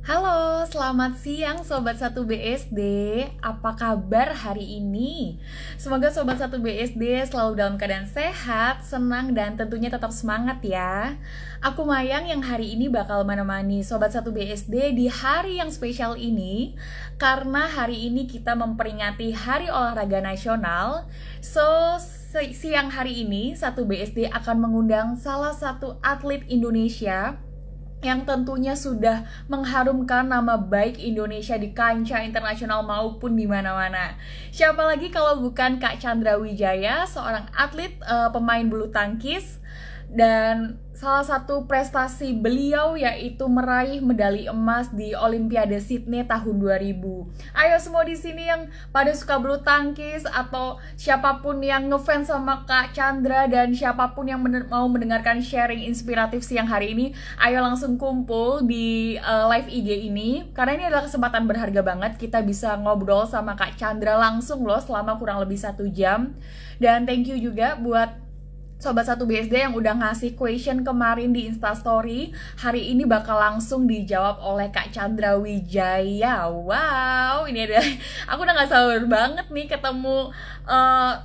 Halo, selamat siang Sobat Satu BSD. Apa kabar hari ini? Semoga Sobat Satu BSD selalu dalam keadaan sehat, senang, dan tentunya tetap semangat ya. Aku Mayang yang hari ini bakal menemani Sobat Satu BSD di hari yang spesial ini. Karena hari ini kita memperingati Hari Olahraga Nasional. Siang hari ini Satu BSD akan mengundang salah satu atlet Indonesia yang tentunya sudah mengharumkan nama baik Indonesia di kancah internasional maupun di mana-mana. Siapa lagi kalau bukan Kak Chandra Wijaya, seorang atlet pemain bulu tangkis, dan salah satu prestasi beliau yaitu meraih medali emas di Olimpiade Sydney tahun 2000. Ayo semua di sini yang pada suka bulu tangkis atau siapapun yang ngefans sama Kak Chandra dan siapapun yang mau mendengarkan sharing inspiratif siang hari ini, ayo langsung kumpul di live IG ini karena ini adalah kesempatan berharga banget. Kita bisa ngobrol sama Kak Chandra langsung loh selama kurang lebih 1 jam. Dan thank you juga buat Sobat Satu BSD yang udah ngasih question kemarin di Instastory. Hari ini bakal langsung dijawab oleh Kak Chandra Wijaya. Wow, ini ada, aku udah gak sabar banget nih ketemu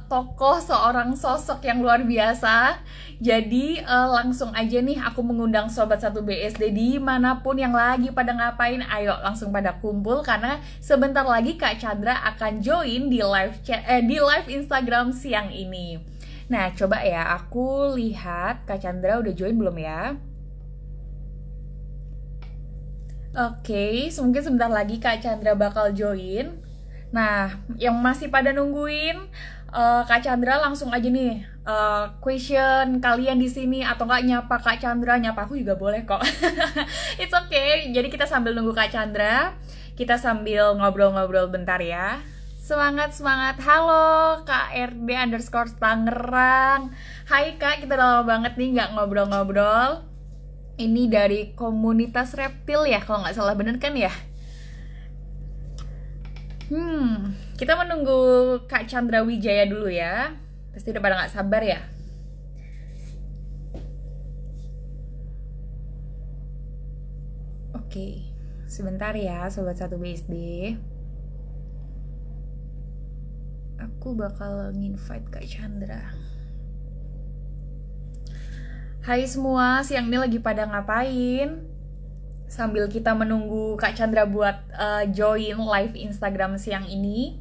tokoh, seorang sosok yang luar biasa. Jadi langsung aja nih aku mengundang Sobat Satu BSD dimanapun yang lagi pada ngapain. Ayo langsung pada kumpul karena sebentar lagi Kak Chandra akan join di live Instagram siang ini. Nah, coba ya, aku lihat Kak Chandra udah join belum ya? Oke, mungkin sebentar lagi Kak Chandra bakal join. Nah, yang masih pada nungguin, Kak Chandra langsung aja nih question kalian di sini atau nggak nyapa Kak Chandra, nyapa aku juga boleh kok. It's okay. Jadi kita sambil nunggu Kak Chandra, kita sambil ngobrol-ngobrol bentar ya. Semangat, semangat. Halo Kak RD_Tangerang. Hai Kak, kita udah lama banget nih nggak ngobrol-ngobrol. Ini dari komunitas reptil ya, kalau nggak salah, bener kan ya? Kita menunggu Kak Chandra Wijaya dulu ya. Pasti udah pada nggak sabar ya. Oke, sebentar ya Sobat Satu BSD. Aku bakal nginvite Kak Chandra. Hai semua, siang ini lagi pada ngapain? Sambil kita menunggu Kak Chandra buat join live Instagram siang ini,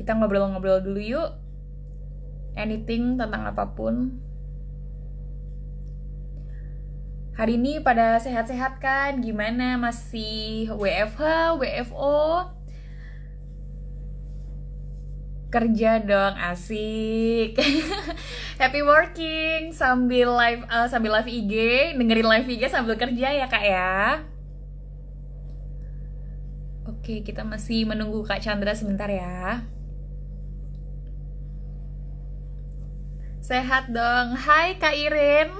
kita ngobrol-ngobrol dulu yuk. Anything tentang apapun. Hari ini pada sehat-sehat kan? Gimana? Masih WFH, WFO? Kerja dong, asik. Happy working sambil live IG, dengerin live IG sambil kerja ya Kak ya. Oke, kita masih menunggu Kak Chandra sebentar ya. Sehat dong. Hai Kak Iren.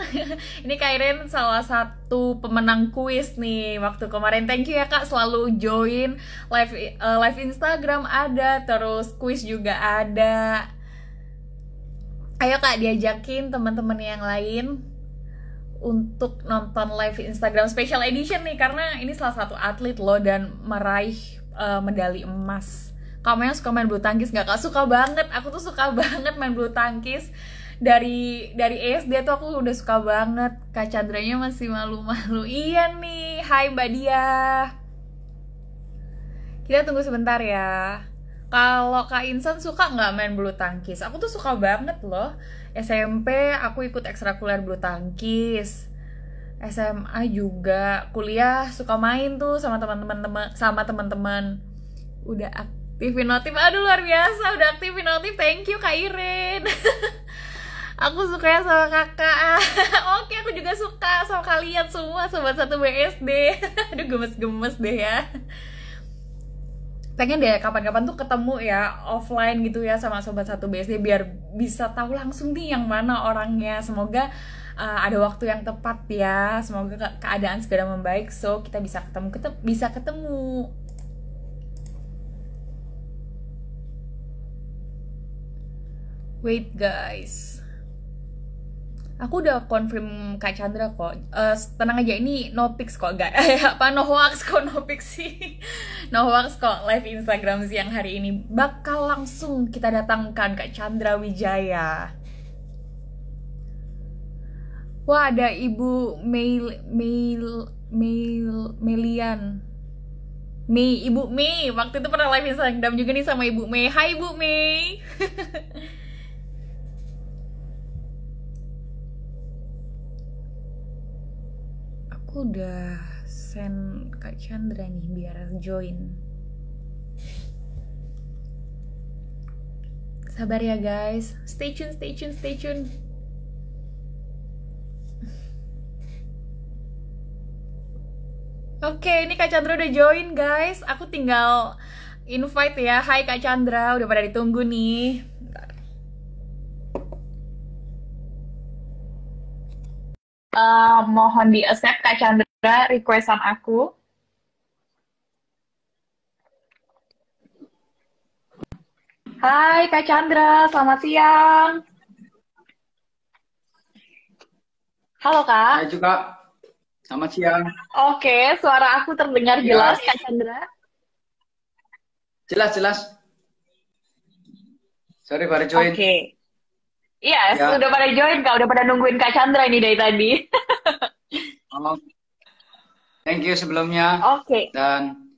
Ini Kak Iren salah satu pemenang kuis nih waktu kemarin. Thank you ya Kak, selalu join live Instagram ada, terus kuis juga ada. Ayo Kak, diajakin teman-teman yang lain untuk nonton live Instagram special edition nih, karena ini salah satu atlet loh dan meraih medali emas. Kamu yang suka main bulu tangkis nggak Kak? Suka banget. Aku tuh suka banget main bulu tangkis. Dari SD tuh aku udah suka banget. Kak Chandranya masih malu-malu. Iya nih. Hai Mbak Dia. Kita tunggu sebentar ya. Kalau Kak Insan suka nggak main bulu tangkis? Aku tuh suka banget loh. SMP aku ikut ekstrakurikuler bulu tangkis. SMA juga. Kuliah suka main tuh sama teman-teman. Udah aktifin notif. Aduh luar biasa, udah aktifin notif. Thank you Kak Iren. Aku suka ya sama kakak. Oke, aku juga suka sama kalian semua Sobat Satu BSD. Aduh gemes-gemes deh ya. Pengen deh kapan-kapan tuh ketemu ya offline gitu ya sama Sobat Satu BSD biar bisa tahu langsung nih yang mana orangnya. Semoga ada waktu yang tepat ya. Semoga keadaan segera membaik so kita bisa ketemu. Wait guys. Aku udah confirm Kak Chandra kok. Tenang aja, ini no pics kok, gak apa no hoax kok, no pics sih. No hoax kok, live Instagram siang hari ini bakal langsung kita datangkan Kak Chandra Wijaya. Wah, ada Ibu Melian. Ibu Mei. Waktu itu pernah live Instagram juga nih sama Ibu Mei. Hai Ibu Mei. Aku udah send Kak Chandra nih biar join. Sabar ya guys. Stay tune, stay tune, stay tune. Oke, ini Kak Chandra udah join guys. Aku tinggal invite ya. Hai Kak Chandra, udah pada ditunggu nih. Mohon di accept Kak Chandra requestan aku. Hai Kak Chandra, selamat siang. Halo Kak. Hai juga, selamat siang. Oke, suara aku terdengar Ya, jelas Kak Chandra. jelas-jelas. Sorry baru join. Oke. Iya, Ya, sudah pada join Kak, udah pada nungguin Kak Chandra ini dari tadi. oh, thank you sebelumnya. Oke. Dan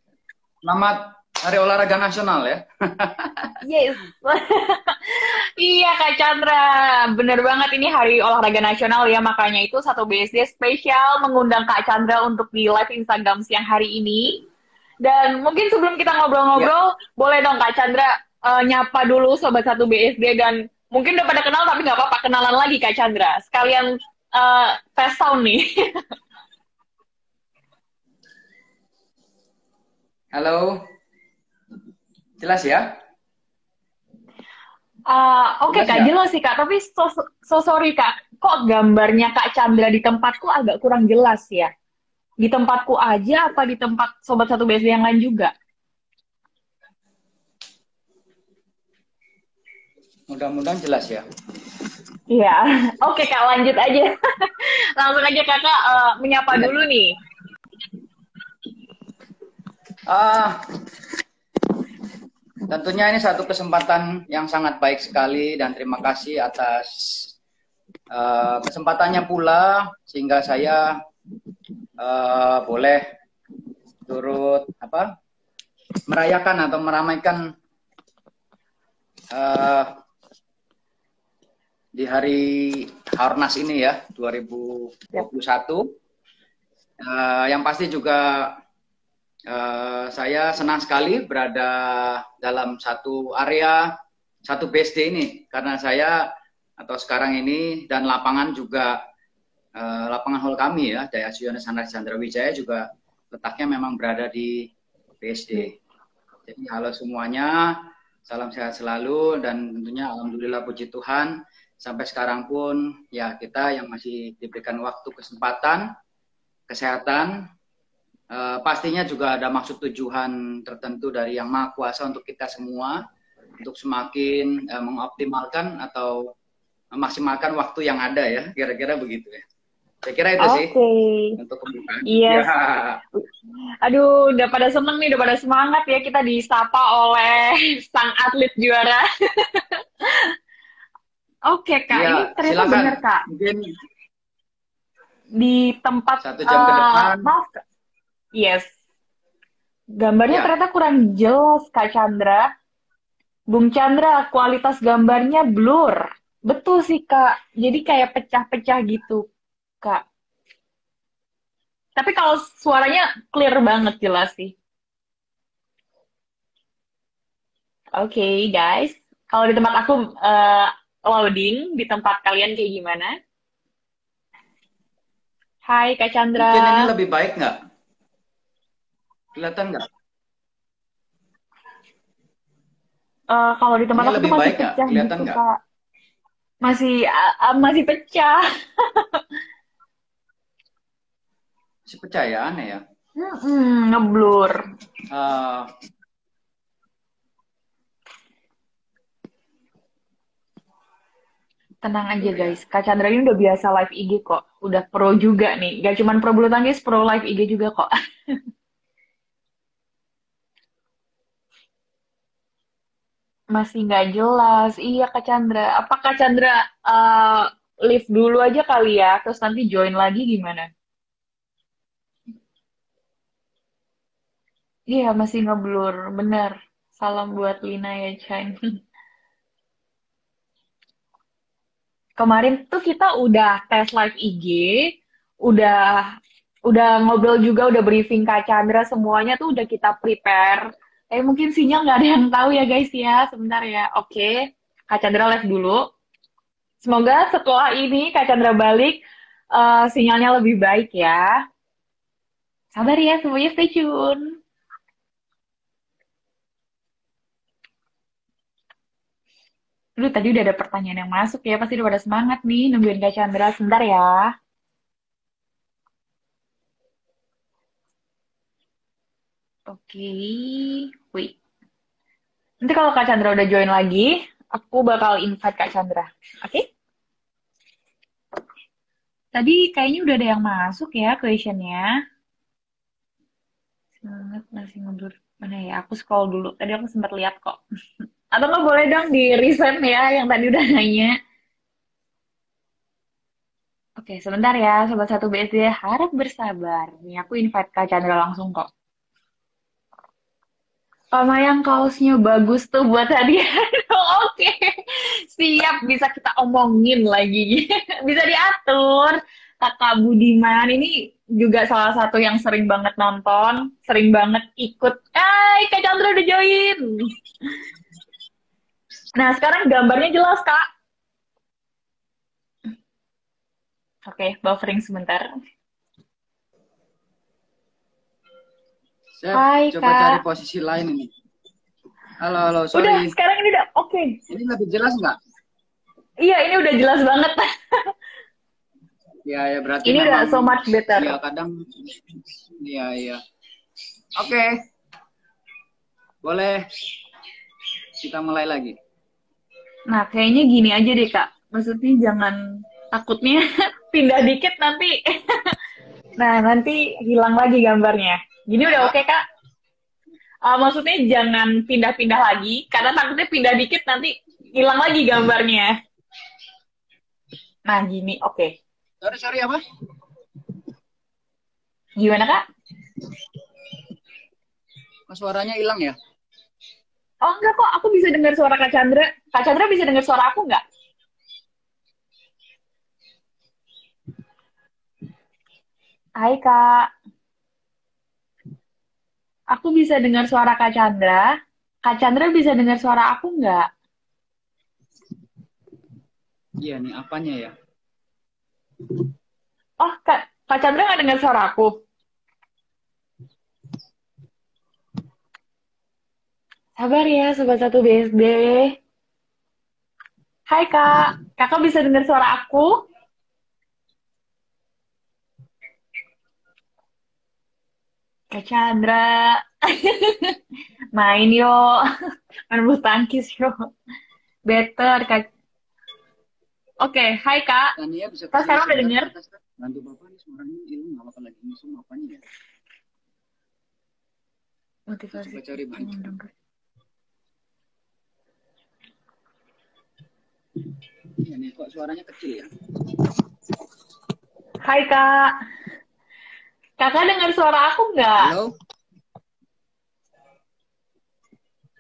selamat Hari Olahraga Nasional ya. Yes. Iya Kak Chandra, bener banget ini Hari Olahraga Nasional ya, makanya itu satu BSD spesial mengundang Kak Chandra untuk di live Instagram siang hari ini. Dan mungkin sebelum kita Ya, ngobrol-ngobrol, boleh dong Kak Chandra nyapa dulu Sobat Satu BSD dan mungkin udah pada kenal tapi nggak apa-apa kenalan lagi Kak Chandra. Sekalian tes sound nih. halo. Jelas ya? Oke Jelas Kak, ya? jelas sih Kak, tapi so sorry Kak, kok gambarnya Kak Chandra di tempatku agak kurang jelas ya? Di tempatku aja apa di tempat Sobat Satu BSD yang lain juga? Mudah-mudahan jelas ya. Iya, oke Kak, lanjut aja. Langsung aja Kakak menyapa Ya. dulu nih. Ah, tentunya ini satu kesempatan yang sangat baik sekali dan terima kasih atas kesempatannya pula sehingga saya boleh turut merayakan atau meramaikan eh, di hari Harnas ini ya 2021. Yang pasti juga saya senang sekali berada dalam satu area satu BSD ini karena saya atau sekarang ini dan lapangan juga lapangan hall kami ya Daya Suyono Chandra Wijaya juga letaknya memang berada di BSD. Jadi halo semuanya, salam sehat selalu dan tentunya alhamdulillah puji Tuhan sampai sekarang pun ya kita yang masih diberikan waktu kesempatan kesehatan pastinya juga ada maksud tujuan tertentu dari Yang Maha Kuasa untuk kita semua untuk semakin mengoptimalkan atau memaksimalkan waktu yang ada ya kira-kira begitu ya. Saya kira itu sih untuk pembukaan. Yes. Ya. Aduh, udah pada seneng nih, udah pada semangat ya kita disapa oleh sang atlet juara. Oke Kak, ini Ya, ternyata silakan. bener Kak. Mungkin Di tempat, 1 jam ke depan. maaf Kak. Yes. Gambarnya Ya, ternyata kurang jelas Kak Chandra. Bung Chandra, kualitas gambarnya blur. Betul sih Kak, jadi kayak pecah-pecah gitu Kak. Tapi kalau suaranya clear banget jelas sih. Oke guys, kalau di tempat aku loading, di tempat kalian kayak gimana? Hai Kak Chandra. mungkin ini lebih baik nggak? Kelihatan nggak? Kalau di tempat Ini aku tuh lebih masih baik nggak? pecah Kelihatan gitu nggak? Kak. Masih pecah. Si pecah ya, aneh ya. Ngeblur. Eh, Tenang aja Gitu guys, ya. Kak Chandra ini udah biasa live IG kok. Udah pro juga nih. Gak cuman pro bulu tangkis, pro live IG juga kok. Masih nggak jelas. Iya Kak Chandra. Apa Kak Chandra uh, live dulu aja kali ya, terus nanti join lagi gimana? Iya, masih ngeblur. Bener. Salam buat Lina ya, Chan. Kemarin tuh kita udah tes live IG, udah udah ngobrol juga, udah briefing Kak Chandra, semuanya tuh udah kita prepare. Mungkin sinyal nggak ada yang tahu ya guys ya, sebentar ya. Oke, Kak Chandra live dulu. Semoga setelah ini Kak Chandra balik, sinyalnya lebih baik ya. Sabar ya, semuanya stay tune. Lu tadi udah ada pertanyaan yang masuk ya, pasti udah pada semangat nih nungguin Kak Chandra. Sebentar ya. Oke, wait. Nanti kalau Kak Chandra udah join lagi, aku bakal invite Kak Chandra. Oke? Tadi kayaknya udah ada yang masuk ya questionnya. Semangat masih ngeblur. Mana ya? Aku scroll dulu. Tadi aku sempat lihat kok. Atau nggak boleh dong di resend ya yang tadi udah nanya. Oke, sebentar ya, Sobat Satu BSD. Harap bersabar. Nih, aku invite Kak Chandra langsung kok. Sama yang kaosnya bagus tuh buat hadiah. Oke, siap bisa kita omongin lagi. Bisa diatur. Kakak Budiman ini juga salah satu yang sering banget nonton, sering banget ikut. Hai, Kak Chandra udah join. Nah, sekarang gambarnya jelas, Kak. Oke, buffering sebentar. Saya Hai, coba cari Kak. posisi lain ini. Halo, halo, Udah, sorry. sekarang ini udah oke. Ini lebih jelas nggak? Iya, ini udah jelas banget. Ya, ya berarti Ini udah memang so much better. ya kadang ya, ya. Oke, boleh kita mulai lagi. Nah, kayaknya gini aja deh, Kak. Maksudnya jangan takutnya pindah dikit nanti. Nah, nanti hilang lagi gambarnya. Gini udah Apa? oke, Kak? Maksudnya jangan pindah-pindah lagi, karena takutnya pindah dikit nanti hilang lagi gambarnya. Nah, gini, oke. Sorry, sorry apa? Gimana, Kak? Kok suaranya hilang ya? Oh, enggak kok. Aku bisa dengar suara Kak Chandra. Kak Chandra bisa dengar suara aku nggak? Hai, Kak. Aku bisa dengar suara Kak Chandra. Kak Chandra bisa dengar suara aku nggak? Iya nih, apanya ya? Oh, Kak Chandra nggak dengar suara aku? Sabar ya, Sobat Satu BSD. Hai, Kak. Kakak bisa dengar suara aku? Kak Chandra. Main yuk. Main bulu tangkis yuk. Better, Kak. Oke, hai, Kak. Tania bisa Kak kesini sekarang udah sebentar ke denger? atas kan? Bantu bapak nih suaranya hilang nggak apa lagi musuh apanya ya? Saya Motivasi coba cari bantu. Iya nih, kok suaranya kecil ya? Hai, Kak. Kakak dengar suara aku nggak? Halo,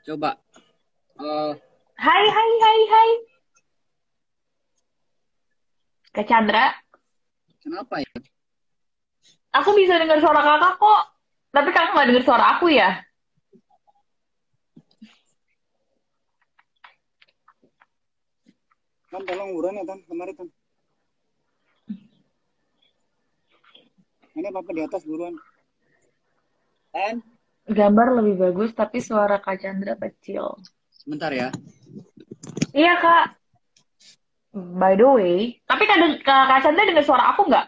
coba. Eh, Hai, hai, hai, hai. Kak Chandra, kenapa ya? aku bisa dengar suara kakak kok. Tapi kakak nggak dengar suara aku ya? Tan, tolong buruan ya, Tan. Kemari, Tan. Ini apa di atas buruan. Tan, Gambar lebih bagus, tapi suara Kak Chandra kecil. sebentar ya. Iya, Kak. By the way, tapi Kak Chandra dengar suara aku nggak?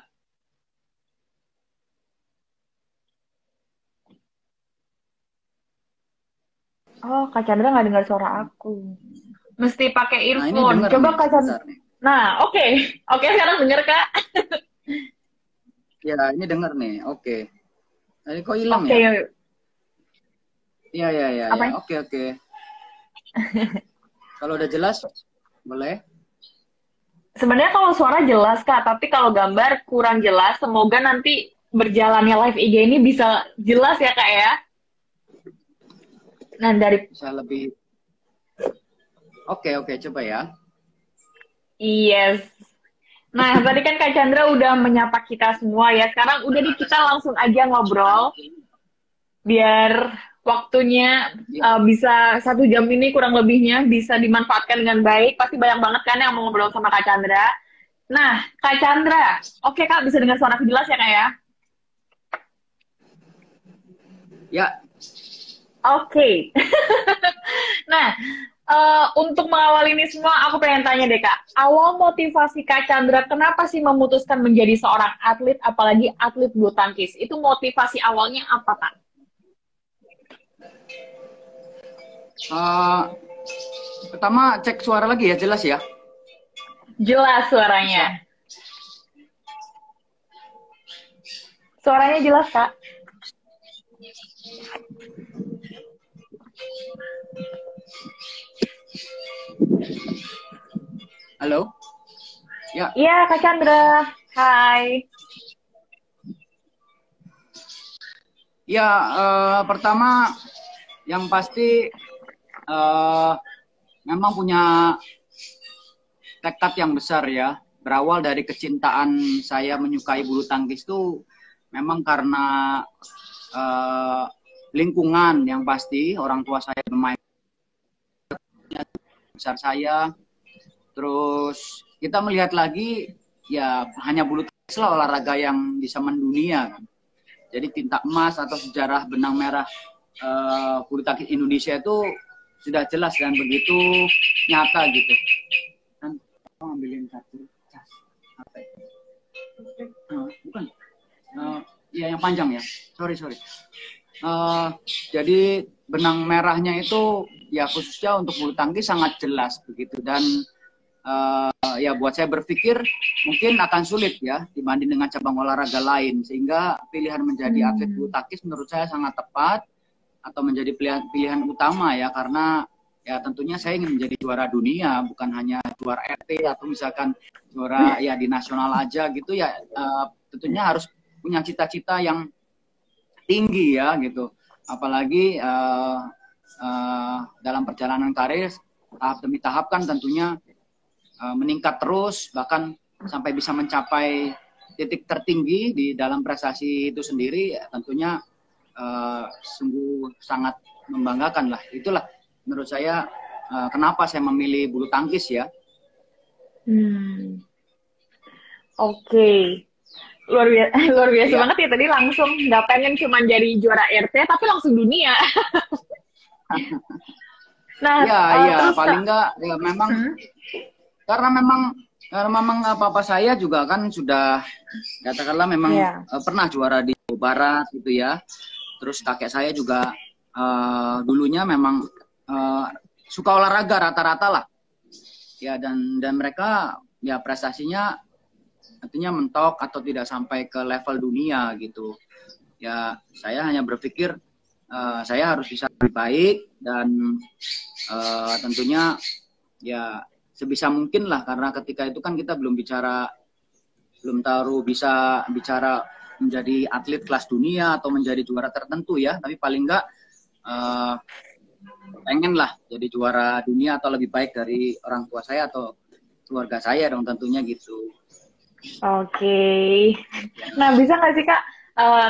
Oh, Kak Chandra nggak dengar suara aku. Mesti pakai Nah, ini earphone. dengar Coba nih, Kak Chandra, sebentar nih. Nah, oke. Oke, sekarang denger, Kak. Ya, ini dengar nih. Oke. Tadi kok hilang Oke, ya? Iya, iya, iya, apa ya. ya? Oke, oke. Kalau udah jelas, boleh. Sebenarnya kalau suara jelas, Kak, tapi kalau gambar kurang jelas. Semoga nanti berjalannya live IG ini bisa jelas ya, Kak ya. Nah, dari Bisa lebih. Oke, oke, coba ya. yes. Nah, tadi kan Kak Chandra udah menyapa kita semua ya. Sekarang udah di kita langsung aja ngobrol biar waktunya Ya, bisa 1 jam ini kurang lebihnya bisa dimanfaatkan dengan baik. Pasti banyak banget kan yang mau ngobrol sama Kak Chandra. Nah, Kak Chandra, oke Kak, bisa dengar suara aku jelas ya Kak ya? ya. Oke. Nah, untuk mengawal ini semua, aku pengen tanya deh Kak, awal motivasi Kak Chandra, kenapa sih memutuskan menjadi seorang atlet, apalagi atlet bulu tangkis? Itu motivasi awalnya apa Kak? Eh, pertama cek suara lagi ya, jelas ya. Jelas Bisa. suaranya. Suaranya jelas Kak. Halo. Ya. Iya Kak Chandra. Hai. Ya, pertama yang pasti memang punya tekad yang besar ya. Berawal dari kecintaan saya menyukai bulu tangkis itu memang karena lingkungan yang pasti orang tua saya bermain besar saya. Terus kita melihat lagi ya hanya bulu tangkis lah olahraga yang bisa mendunia kan. Jadi tinta emas atau sejarah benang merah bulu tangkis Indonesia itu sudah jelas dan begitu nyata gitu. Kan ngambilin kartu cas apa itu? Bukan. Ya yang panjang ya. Sorry. Jadi benang merahnya itu ya khususnya untuk bulu tangkis sangat jelas begitu dan ya buat saya berpikir mungkin akan sulit ya dibanding dengan cabang olahraga lain sehingga pilihan menjadi atlet bulu tangkis menurut saya sangat tepat atau menjadi pilihan utama ya karena ya tentunya saya ingin menjadi juara dunia bukan hanya juara RT atau misalkan juara ya di nasional aja gitu ya tentunya harus punya cita-cita yang tinggi ya gitu apalagi dalam perjalanan karir tahap demi tahap kan tentunya meningkat terus bahkan sampai bisa mencapai titik tertinggi di dalam prestasi itu sendiri ya, tentunya sungguh sangat membanggakan lah itulah menurut saya kenapa saya memilih bulu tangkis ya. Oke. Luar biasa Ya, banget ya tadi langsung nggak pengen cuma jadi juara RT tapi langsung dunia. Nah, ya terus paling Kak, enggak ya memang karena memang papa saya juga kan sudah katakanlah memang pernah juara di Jawa Barat gitu ya. Terus kakek saya juga dulunya memang suka olahraga rata-rata lah. Ya dan mereka ya prestasinya artinya mentok atau tidak sampai ke level dunia gitu. Ya saya hanya berpikir saya harus bisa lebih baik dan tentunya ya sebisa mungkin lah karena ketika itu kan kita belum tahu bisa bicara menjadi atlet kelas dunia atau menjadi juara tertentu ya tapi paling enggak pengen lah jadi juara dunia atau lebih baik dari orang tua saya atau keluarga saya dong tentunya gitu. Oke. Nah, bisa nggak sih Kak,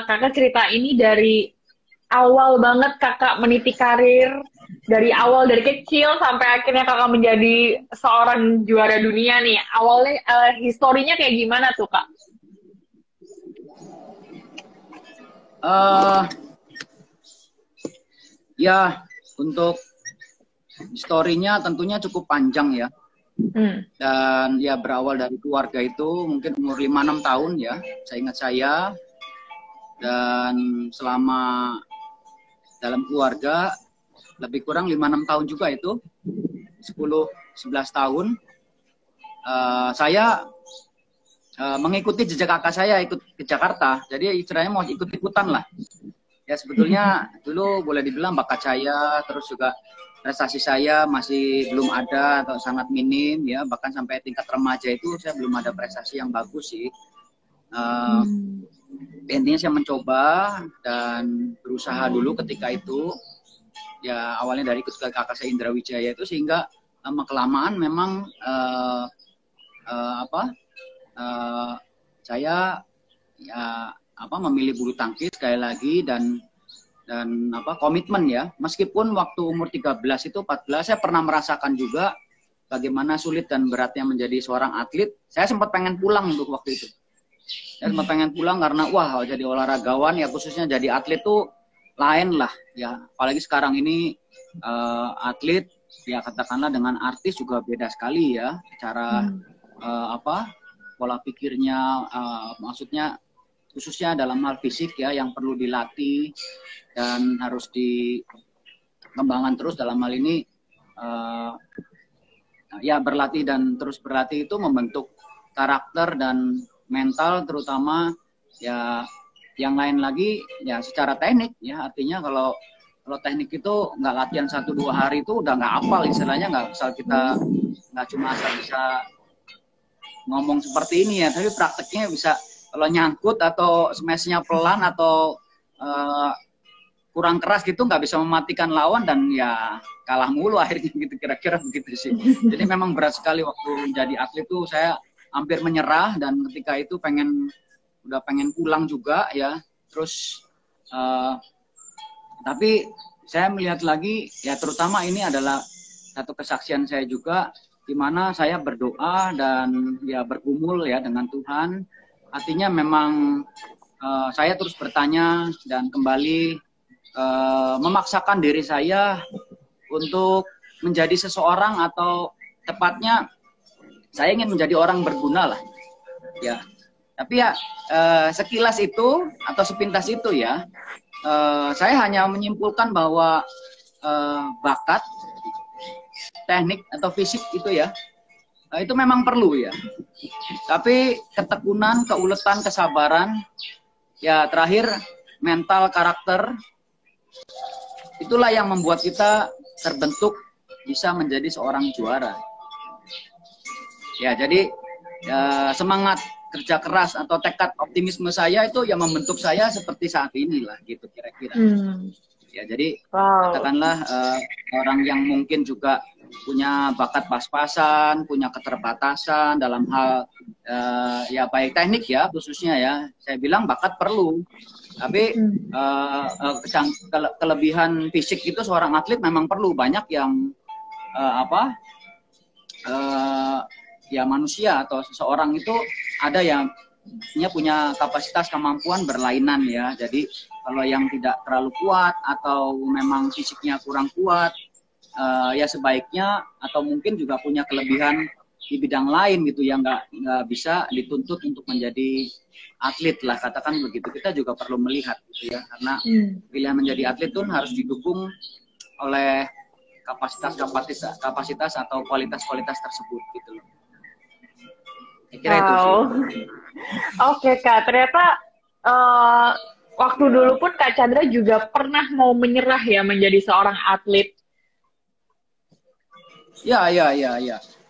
Kakak cerita ini dari awal banget Kakak meniti karir, dari awal dari kecil sampai akhirnya Kakak menjadi seorang juara dunia nih. Awalnya historinya kayak gimana tuh Kak? Ya untuk historinya tentunya cukup panjang ya. Dan ya berawal dari keluarga itu mungkin umur 5-6 tahun ya, saya ingat saya. Dan selama dalam keluarga lebih kurang 5-6 tahun juga itu, 10-11 tahun. saya mengikuti jejak kakak saya ikut ke Jakarta. Jadi istilahnya mau ikut-ikutan lah. Ya sebetulnya dulu boleh dibilang bakat saya, terus juga prestasi saya masih belum ada atau sangat minim ya. Bahkan sampai tingkat remaja itu saya belum ada prestasi yang bagus sih. Intinya saya mencoba dan berusaha dulu ketika itu. Ya awalnya dari ikut ke kakak saya Indra Wijaya itu, sehingga lama-kelamaan memang saya ya memilih bulu tangkis sekali lagi dan komitmen ya. Meskipun waktu umur 13 itu 14 saya pernah merasakan juga bagaimana sulit dan beratnya menjadi seorang atlet. Saya sempat pengen pulang untuk waktu itu. Saya sempat pengen pulang karena wah jadi olahragawan ya, khususnya jadi atlet tuh lain lah ya. Apalagi sekarang ini atlet ya katakanlah dengan artis juga beda sekali ya cara pola pikirnya, maksudnya khususnya dalam hal fisik ya yang perlu dilatih dan harus dikembangkan terus dalam hal ini ya berlatih dan terus berlatih itu membentuk karakter dan mental terutama ya. Yang lain lagi ya secara teknik ya, artinya kalau teknik itu nggak latihan 1-2 hari itu udah nggak hafal istilahnya, nggak asal kita nggak cuma asal bisa ngomong seperti ini ya, tapi prakteknya bisa kalau nyangkut atau smashnya pelan atau kurang keras gitu nggak bisa mematikan lawan dan ya kalah mulu akhirnya gitu, kira-kira begitu sih. Jadi memang berat sekali waktu menjadi atlet tuh saya hampir menyerah dan ketika itu udah pengen pulang juga ya. Terus tapi saya melihat lagi ya, terutama ini adalah satu kesaksian saya juga di mana saya berdoa dan ya bergumul ya dengan Tuhan. Artinya memang saya terus bertanya dan kembali memaksakan diri saya untuk menjadi seseorang, atau tepatnya saya ingin menjadi orang berguna lah ya. Tapi ya sekilas itu atau sepintas itu ya, saya hanya menyimpulkan bahwa bakat, teknik atau fisik itu ya, itu memang perlu ya. Tapi ketekunan, keuletan, kesabaran, ya terakhir mental, karakter, itulah yang membuat kita terbentuk bisa menjadi seorang juara. Ya jadi semangat kerja keras atau tekad optimisme saya itu yang membentuk saya seperti saat ini lah gitu kira-kira. Ya jadi katakanlah orang yang mungkin juga punya bakat pas-pasan, punya keterbatasan dalam hal ya baik teknik ya khususnya ya, saya bilang bakat perlu. Tapi kelebihan fisik itu seorang atlet memang perlu. Banyak yang ya manusia atau seseorang itu ada yang punya kapasitas kemampuan berlainan ya. Jadi kalau yang tidak terlalu kuat atau memang fisiknya kurang kuat, ya sebaiknya atau mungkin juga punya kelebihan di bidang lain gitu yang nggak bisa dituntut untuk menjadi atlet lah, katakan begitu. Kita juga perlu melihat gitu ya, karena pilihan menjadi atlet itu harus didukung oleh kapasitas atau kualitas tersebut gitu loh. Kira itu sih. Oke Kak, ternyata waktu dulu pun Kak Chandra juga pernah mau menyerah ya menjadi seorang atlet. Ya.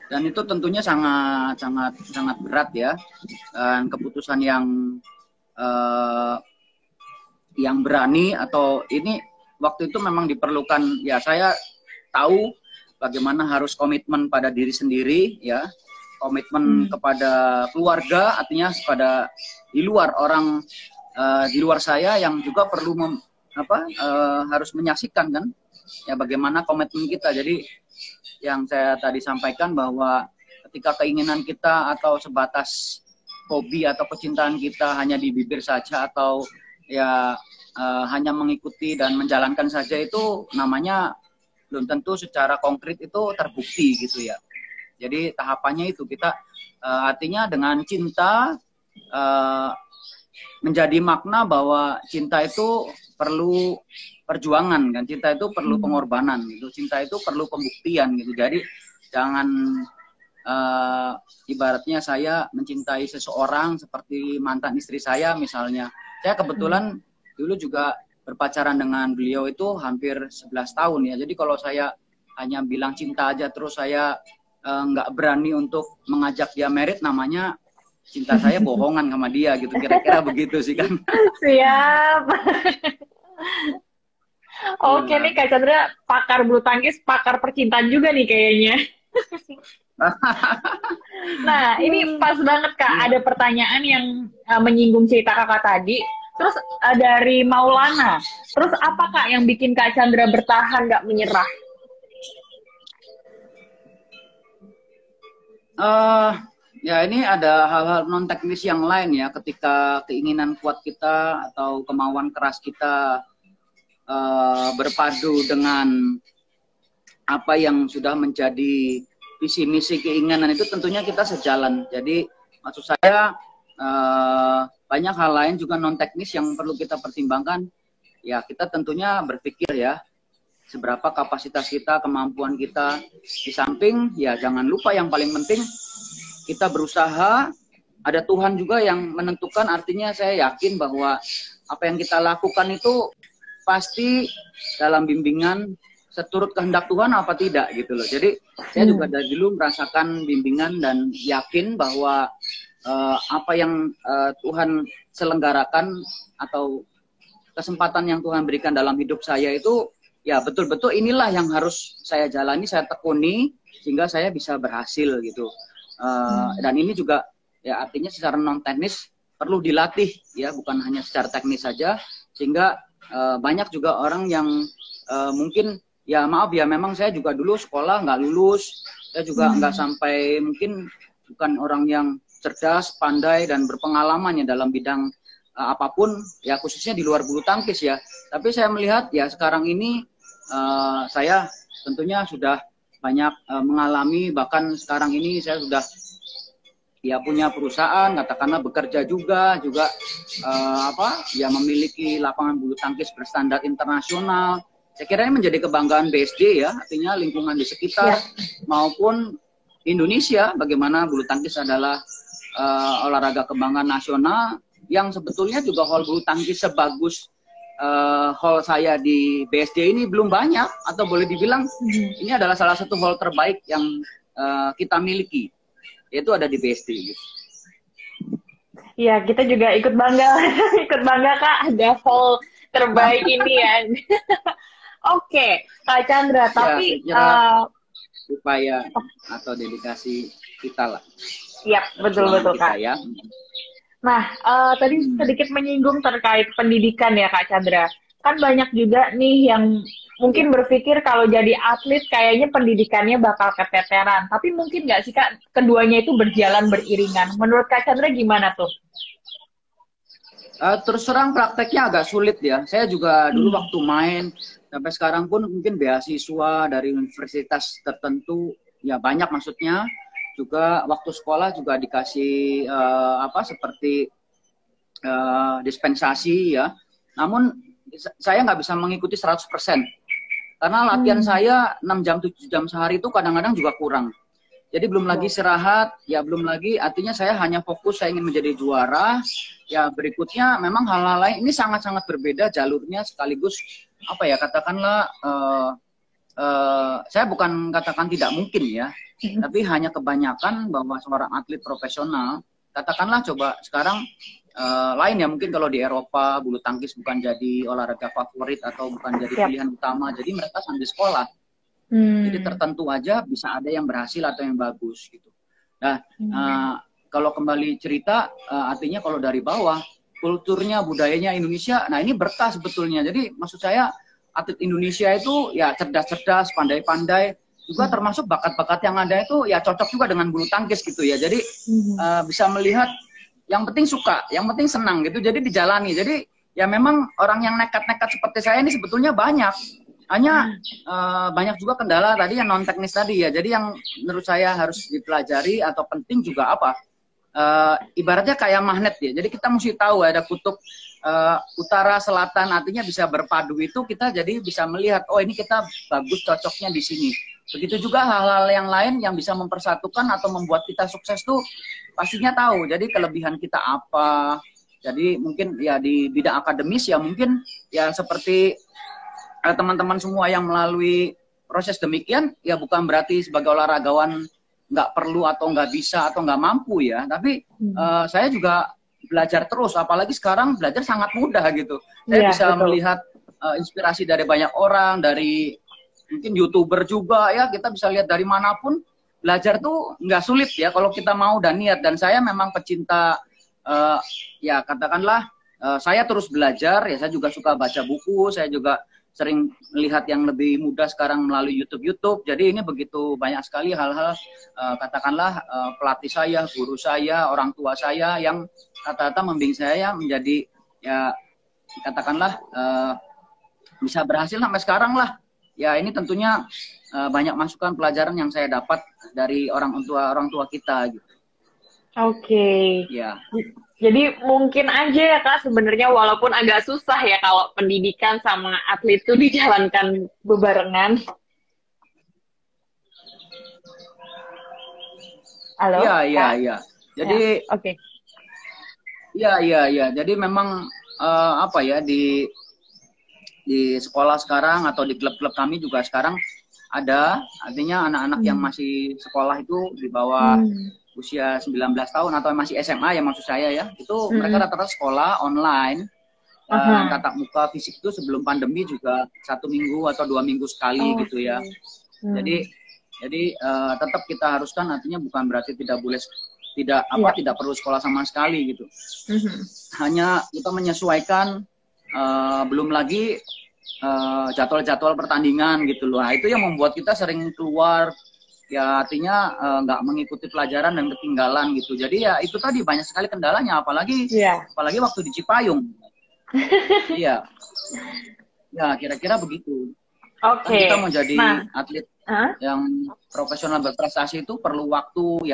Dan itu tentunya sangat berat ya. Dan keputusan yang berani atau ini waktu itu memang diperlukan ya. Saya tahu bagaimana harus komitmen pada diri sendiri ya. Komitmen kepada keluarga, artinya kepada di luar orang di luar saya yang juga perlu harus menyaksikan kan ya bagaimana komitmen kita. Jadi yang saya tadi sampaikan bahwa ketika keinginan kita atau sebatas hobi atau kecintaan kita hanya di bibir saja atau ya hanya mengikuti dan menjalankan saja, itu namanya belum tentu secara konkret itu terbukti gitu ya. Jadi tahapannya itu kita artinya dengan cinta menjadi makna bahwa cinta itu perlu perjuangan kan, cinta itu perlu pengorbanan gitu, cinta itu perlu pembuktian gitu. Jadi jangan ibaratnya saya mencintai seseorang seperti mantan istri saya misalnya. Saya kebetulan dulu juga berpacaran dengan beliau itu hampir 11 tahun ya. Jadi kalau saya hanya bilang cinta aja terus saya nggak berani untuk mengajak dia merit, namanya cinta saya bohongan sama dia gitu. Kira-kira begitu sih kan. Siap. Oke nih Kak Chandra, pakar bulu tangkis, pakar percintaan juga nih kayaknya. Nah, ini pas banget Kak, ada pertanyaan yang menyinggung cerita Kakak tadi. Terus dari Maulana, terus apa Kak yang bikin Kak Chandra bertahan, nggak menyerah? Ya ini ada hal-hal non teknis yang lain ya, ketika keinginan kuat kita atau kemauan keras kita berpadu dengan apa yang sudah menjadi visi misi keinginan itu, tentunya kita sejalan. Jadi maksud saya banyak hal lain juga non teknis yang perlu kita pertimbangkan. Ya kita tentunya berpikir ya, seberapa kapasitas kita, kemampuan kita. Di samping ya jangan lupa yang paling penting, kita berusaha, ada Tuhan juga yang menentukan. Artinya saya yakin bahwa apa yang kita lakukan itu pasti dalam bimbingan seturut kehendak Tuhan apa tidak gitu loh. Jadi saya juga dari dulu merasakan bimbingan dan yakin bahwa apa yang Tuhan selenggarakan atau kesempatan yang Tuhan berikan dalam hidup saya itu ya betul-betul inilah yang harus saya jalani, saya tekuni sehingga saya bisa berhasil gitu. Dan ini juga ya artinya secara non teknis perlu dilatih ya, bukan hanya secara teknis saja, sehingga banyak juga orang yang mungkin ya maaf ya, memang saya juga dulu sekolah nggak lulus, saya juga nggak sampai, mungkin bukan orang yang cerdas, pandai dan berpengalaman ya dalam bidang apapun ya, khususnya di luar bulu tangkis ya. Tapi saya melihat ya sekarang ini saya tentunya sudah banyak mengalami, bahkan sekarang ini saya sudah ya punya perusahaan, katakanlah bekerja juga ya memiliki lapangan bulu tangkis berstandar internasional. Saya kira ini menjadi kebanggaan BSD ya, artinya lingkungan di sekitar maupun Indonesia, bagaimana bulu tangkis adalah olahraga kebanggaan nasional, yang sebetulnya juga hall bulu tangkis sebagus hall saya di BSD ini belum banyak, atau boleh dibilang ini adalah salah satu hall terbaik yang kita miliki, yaitu ada di BSD gitu. Iya, kita juga ikut bangga Kak, ada hall terbaik ini ya. Oke, Kak Chandra, tapi upaya atau dedikasi kita lah. Iya, betul Kak. Ya. Nah, tadi sedikit menyinggung terkait pendidikan ya Kak Chandra. Kan banyak juga nih yang mungkin berpikir kalau jadi atlet kayaknya pendidikannya bakal keteteran. Tapi mungkin nggak sih Kak, keduanya itu berjalan beriringan. Menurut Kak Chandra gimana tuh? Terus terang prakteknya agak sulit ya. Saya juga dulu waktu main, sampai sekarang pun mungkin beasiswa dari universitas tertentu, ya banyak maksudnya. Juga waktu sekolah juga dikasih seperti dispensasi ya. Namun saya nggak bisa mengikuti 100%. Karena latihan saya 6 jam, 7 jam sehari itu kadang-kadang juga kurang. Jadi belum lagi istirahat, ya belum lagi, artinya saya hanya fokus, saya ingin menjadi juara. Ya berikutnya memang hal-hal lain, ini sangat-sangat berbeda jalurnya, sekaligus apa ya, katakanlah, saya bukan katakan tidak mungkin ya, tapi hanya kebanyakan bahwa seorang atlet profesional, katakanlah coba sekarang lain ya, mungkin kalau di Eropa bulu tangkis bukan jadi olahraga favorit atau bukan jadi pilihan utama, jadi mereka sambil sekolah. Jadi tertentu aja bisa ada yang berhasil atau yang bagus gitu. Nah, kalau kembali cerita, artinya kalau dari bawah, kulturnya, budayanya Indonesia, nah ini berkah sebetulnya. Jadi maksud saya atlet Indonesia itu ya cerdas-cerdas, pandai-pandai, juga termasuk bakat-bakat yang ada itu ya cocok juga dengan bulu tangkis gitu ya. Jadi bisa melihat, yang penting suka, yang penting senang gitu, jadi dijalani. Jadi ya memang orang yang nekat-nekat seperti saya ini sebetulnya banyak. Hanya banyak juga kendala tadi yang non teknis tadi ya. Jadi yang menurut saya harus dipelajari atau penting juga apa? Ibaratnya kayak magnet ya. Jadi kita mesti tahu ada kutub utara, selatan, artinya bisa berpadu itu, kita jadi bisa melihat oh ini kita bagus cocoknya di sini. Begitu juga hal-hal yang lain yang bisa mempersatukan atau membuat kita sukses tuh pastinya tahu. Jadi kelebihan kita apa. Jadi mungkin ya di bidang akademis ya mungkin ya seperti teman-teman semua yang melalui proses demikian, ya bukan berarti sebagai olahragawan nggak perlu atau nggak bisa atau nggak mampu ya. Tapi saya juga belajar terus, apalagi sekarang belajar sangat mudah gitu. Saya bisa melihat inspirasi dari banyak orang, dari mungkin YouTuber juga ya, kita bisa lihat dari manapun. Belajar tuh nggak sulit ya kalau kita mau dan niat. Dan saya memang pecinta ya katakanlah saya terus belajar ya, saya juga suka baca buku, saya juga sering melihat yang lebih mudah sekarang melalui YouTube. Jadi ini begitu banyak sekali hal-hal katakanlah pelatih saya, guru saya, orang tua saya yang rata-rata membimbing saya menjadi ya katakanlah bisa berhasil sampai sekarang lah. Ya ini tentunya banyak masukan pelajaran yang saya dapat dari orang tua kita gitu. Oke. Ya. Jadi mungkin aja ya Kak, sebenarnya walaupun agak susah ya kalau pendidikan sama atlet itu dijalankan bebarengan. Halo? Iya. Jadi oke. Iya. Jadi memang apa ya di sekolah sekarang atau di klub-klub kami juga sekarang ada, artinya anak-anak yang masih sekolah itu di bawah usia 19 tahun atau masih SMA ya maksud saya ya, itu mereka rata-rata sekolah online, tatap muka fisik itu sebelum pandemi juga 1 minggu atau 2 minggu sekali gitu ya. Jadi tetap kita haruskan, artinya bukan berarti tidak perlu sekolah sama sekali gitu. Hanya kita menyesuaikan, belum lagi jadwal-jadwal pertandingan gitu loh. Nah, itu yang membuat kita sering keluar. Ya artinya nggak mengikuti pelajaran dan ketinggalan gitu. Jadi ya itu tadi banyak sekali kendalanya, apalagi waktu di Cipayung. Iya. Ya kira-kira begitu. Oke. Kita mau jadi atlet yang profesional berprestasi itu perlu waktu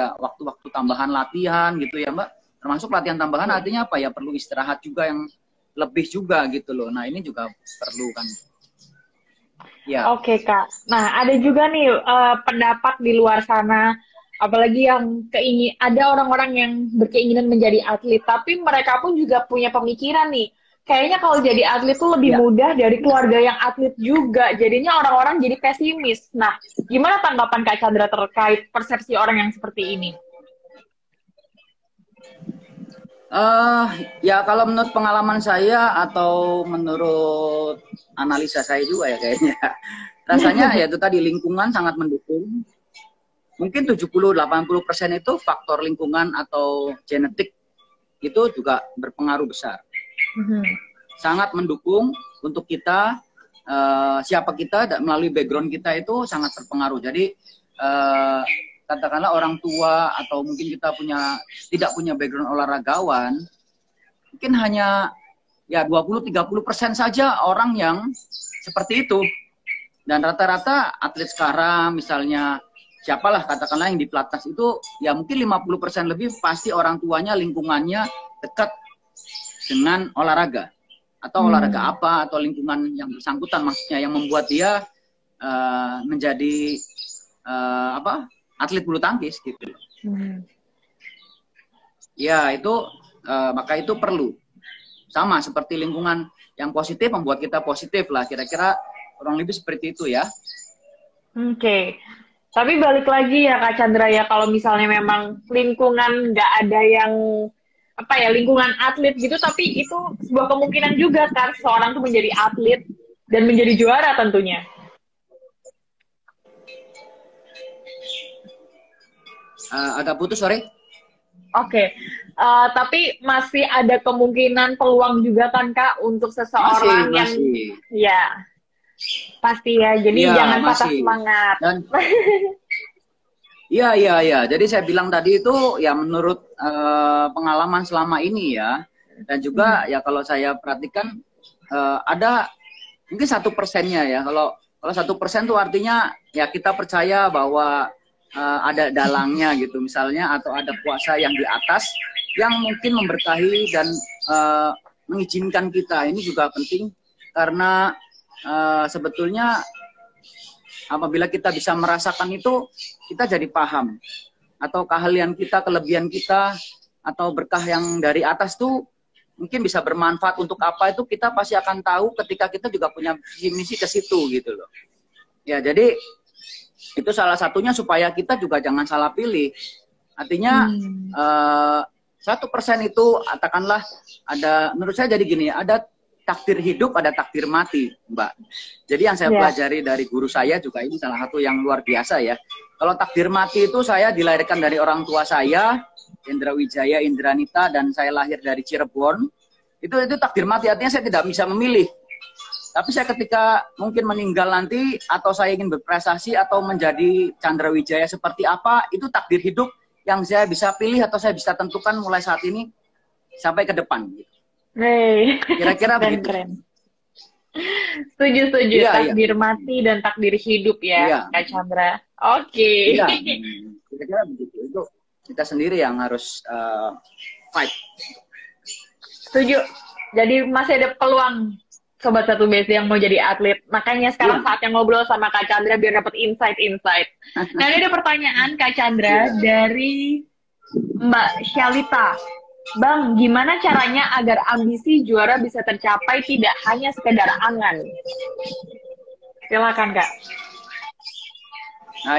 tambahan latihan gitu ya Mbak. Termasuk latihan tambahan artinya apa ya, perlu istirahat juga yang lebih juga gitu loh. Nah ini juga perlu kan. Ya. Oke Kak. Nah ada juga nih pendapat di luar sana, apalagi yang ada orang-orang yang berkeinginan menjadi atlet, tapi mereka pun juga punya pemikiran nih. Kayaknya kalau jadi atlet tuh lebih mudah dari keluarga yang atlet juga. Jadinya orang-orang jadi pesimis. Nah, gimana tanggapan Kak Chandra terkait persepsi orang yang seperti ini? Ya kalau menurut pengalaman saya atau menurut analisa saya juga ya kayaknya, rasanya ya itu tadi lingkungan sangat mendukung. Mungkin 70-80% itu faktor lingkungan atau genetik itu juga berpengaruh besar. Sangat mendukung untuk kita, siapa kita melalui background kita itu sangat berpengaruh. Jadi katakanlah orang tua atau mungkin kita tidak punya background olahragawan, mungkin hanya ya 20-30% saja orang yang seperti itu. Dan rata-rata atlet sekarang misalnya siapalah katakanlah yang di pelatnas itu ya mungkin 50% lebih pasti orang tuanya, lingkungannya dekat dengan olahraga atau olahraga apa atau lingkungan yang bersangkutan, maksudnya yang membuat dia menjadi atlet bulu tangkis gitu. Ya itu maka itu perlu, sama seperti lingkungan yang positif membuat kita positif lah, kira-kira kurang lebih seperti itu ya. Oke. Tapi balik lagi ya Kak Chandra ya, kalau misalnya memang lingkungan nggak ada yang lingkungan atlet gitu, tapi itu sebuah kemungkinan juga kan seorang tuh menjadi atlet dan menjadi juara tentunya. Agak putus, sorry. Oke. Tapi masih ada kemungkinan peluang juga kan Kak untuk seseorang masih. Ya pasti ya. Jadi jangan patah semangat. Iya. Jadi saya bilang tadi itu ya menurut pengalaman selama ini ya, dan juga ya kalau saya perhatikan ada mungkin 1%-nya ya. Kalau 1% itu artinya ya kita percaya bahwa ada dalangnya gitu misalnya, atau ada kuasa yang di atas yang mungkin memberkahi dan mengizinkan kita. Ini juga penting karena sebetulnya apabila kita bisa merasakan itu, kita jadi paham. Atau keahlian kita, kelebihan kita, atau berkah yang dari atas tuh mungkin bisa bermanfaat untuk apa itu kita pasti akan tahu ketika kita juga punya misi ke situ gitu loh. Ya, jadi itu salah satunya supaya kita juga jangan salah pilih. Artinya 1% itu katakanlah ada, menurut saya jadi gini, ada takdir hidup, ada takdir mati, Mbak. Jadi yang saya pelajari dari guru saya juga ini salah satu yang luar biasa ya. Kalau takdir mati itu saya dilahirkan dari orang tua saya, Indra Wijaya, Indranita, dan saya lahir dari Cirebon. Itu takdir mati, artinya saya tidak bisa memilih. Tapi saya ketika mungkin meninggal nanti, atau saya ingin berprestasi, atau menjadi Chandra Wijaya seperti apa, itu takdir hidup yang saya bisa pilih atau saya bisa tentukan mulai saat ini sampai ke depan. Kira-kira begitu. Keren. Setuju. Iya, takdir mati dan takdir hidup ya, Kak Chandra. Oke. Iya, kira-kira begitu. Itu kita sendiri yang harus fight. Setuju. Jadi masih ada peluang Sobat 1BSD yang mau jadi atlet. Makanya sekarang saatnya ngobrol sama Kak Chandra biar dapat insight-insight. Nah, ini ada pertanyaan Kak Chandra dari Mbak Shalita. Bang, gimana caranya agar ambisi juara bisa tercapai tidak hanya sekedar angan? Silakan, Kak. Nah,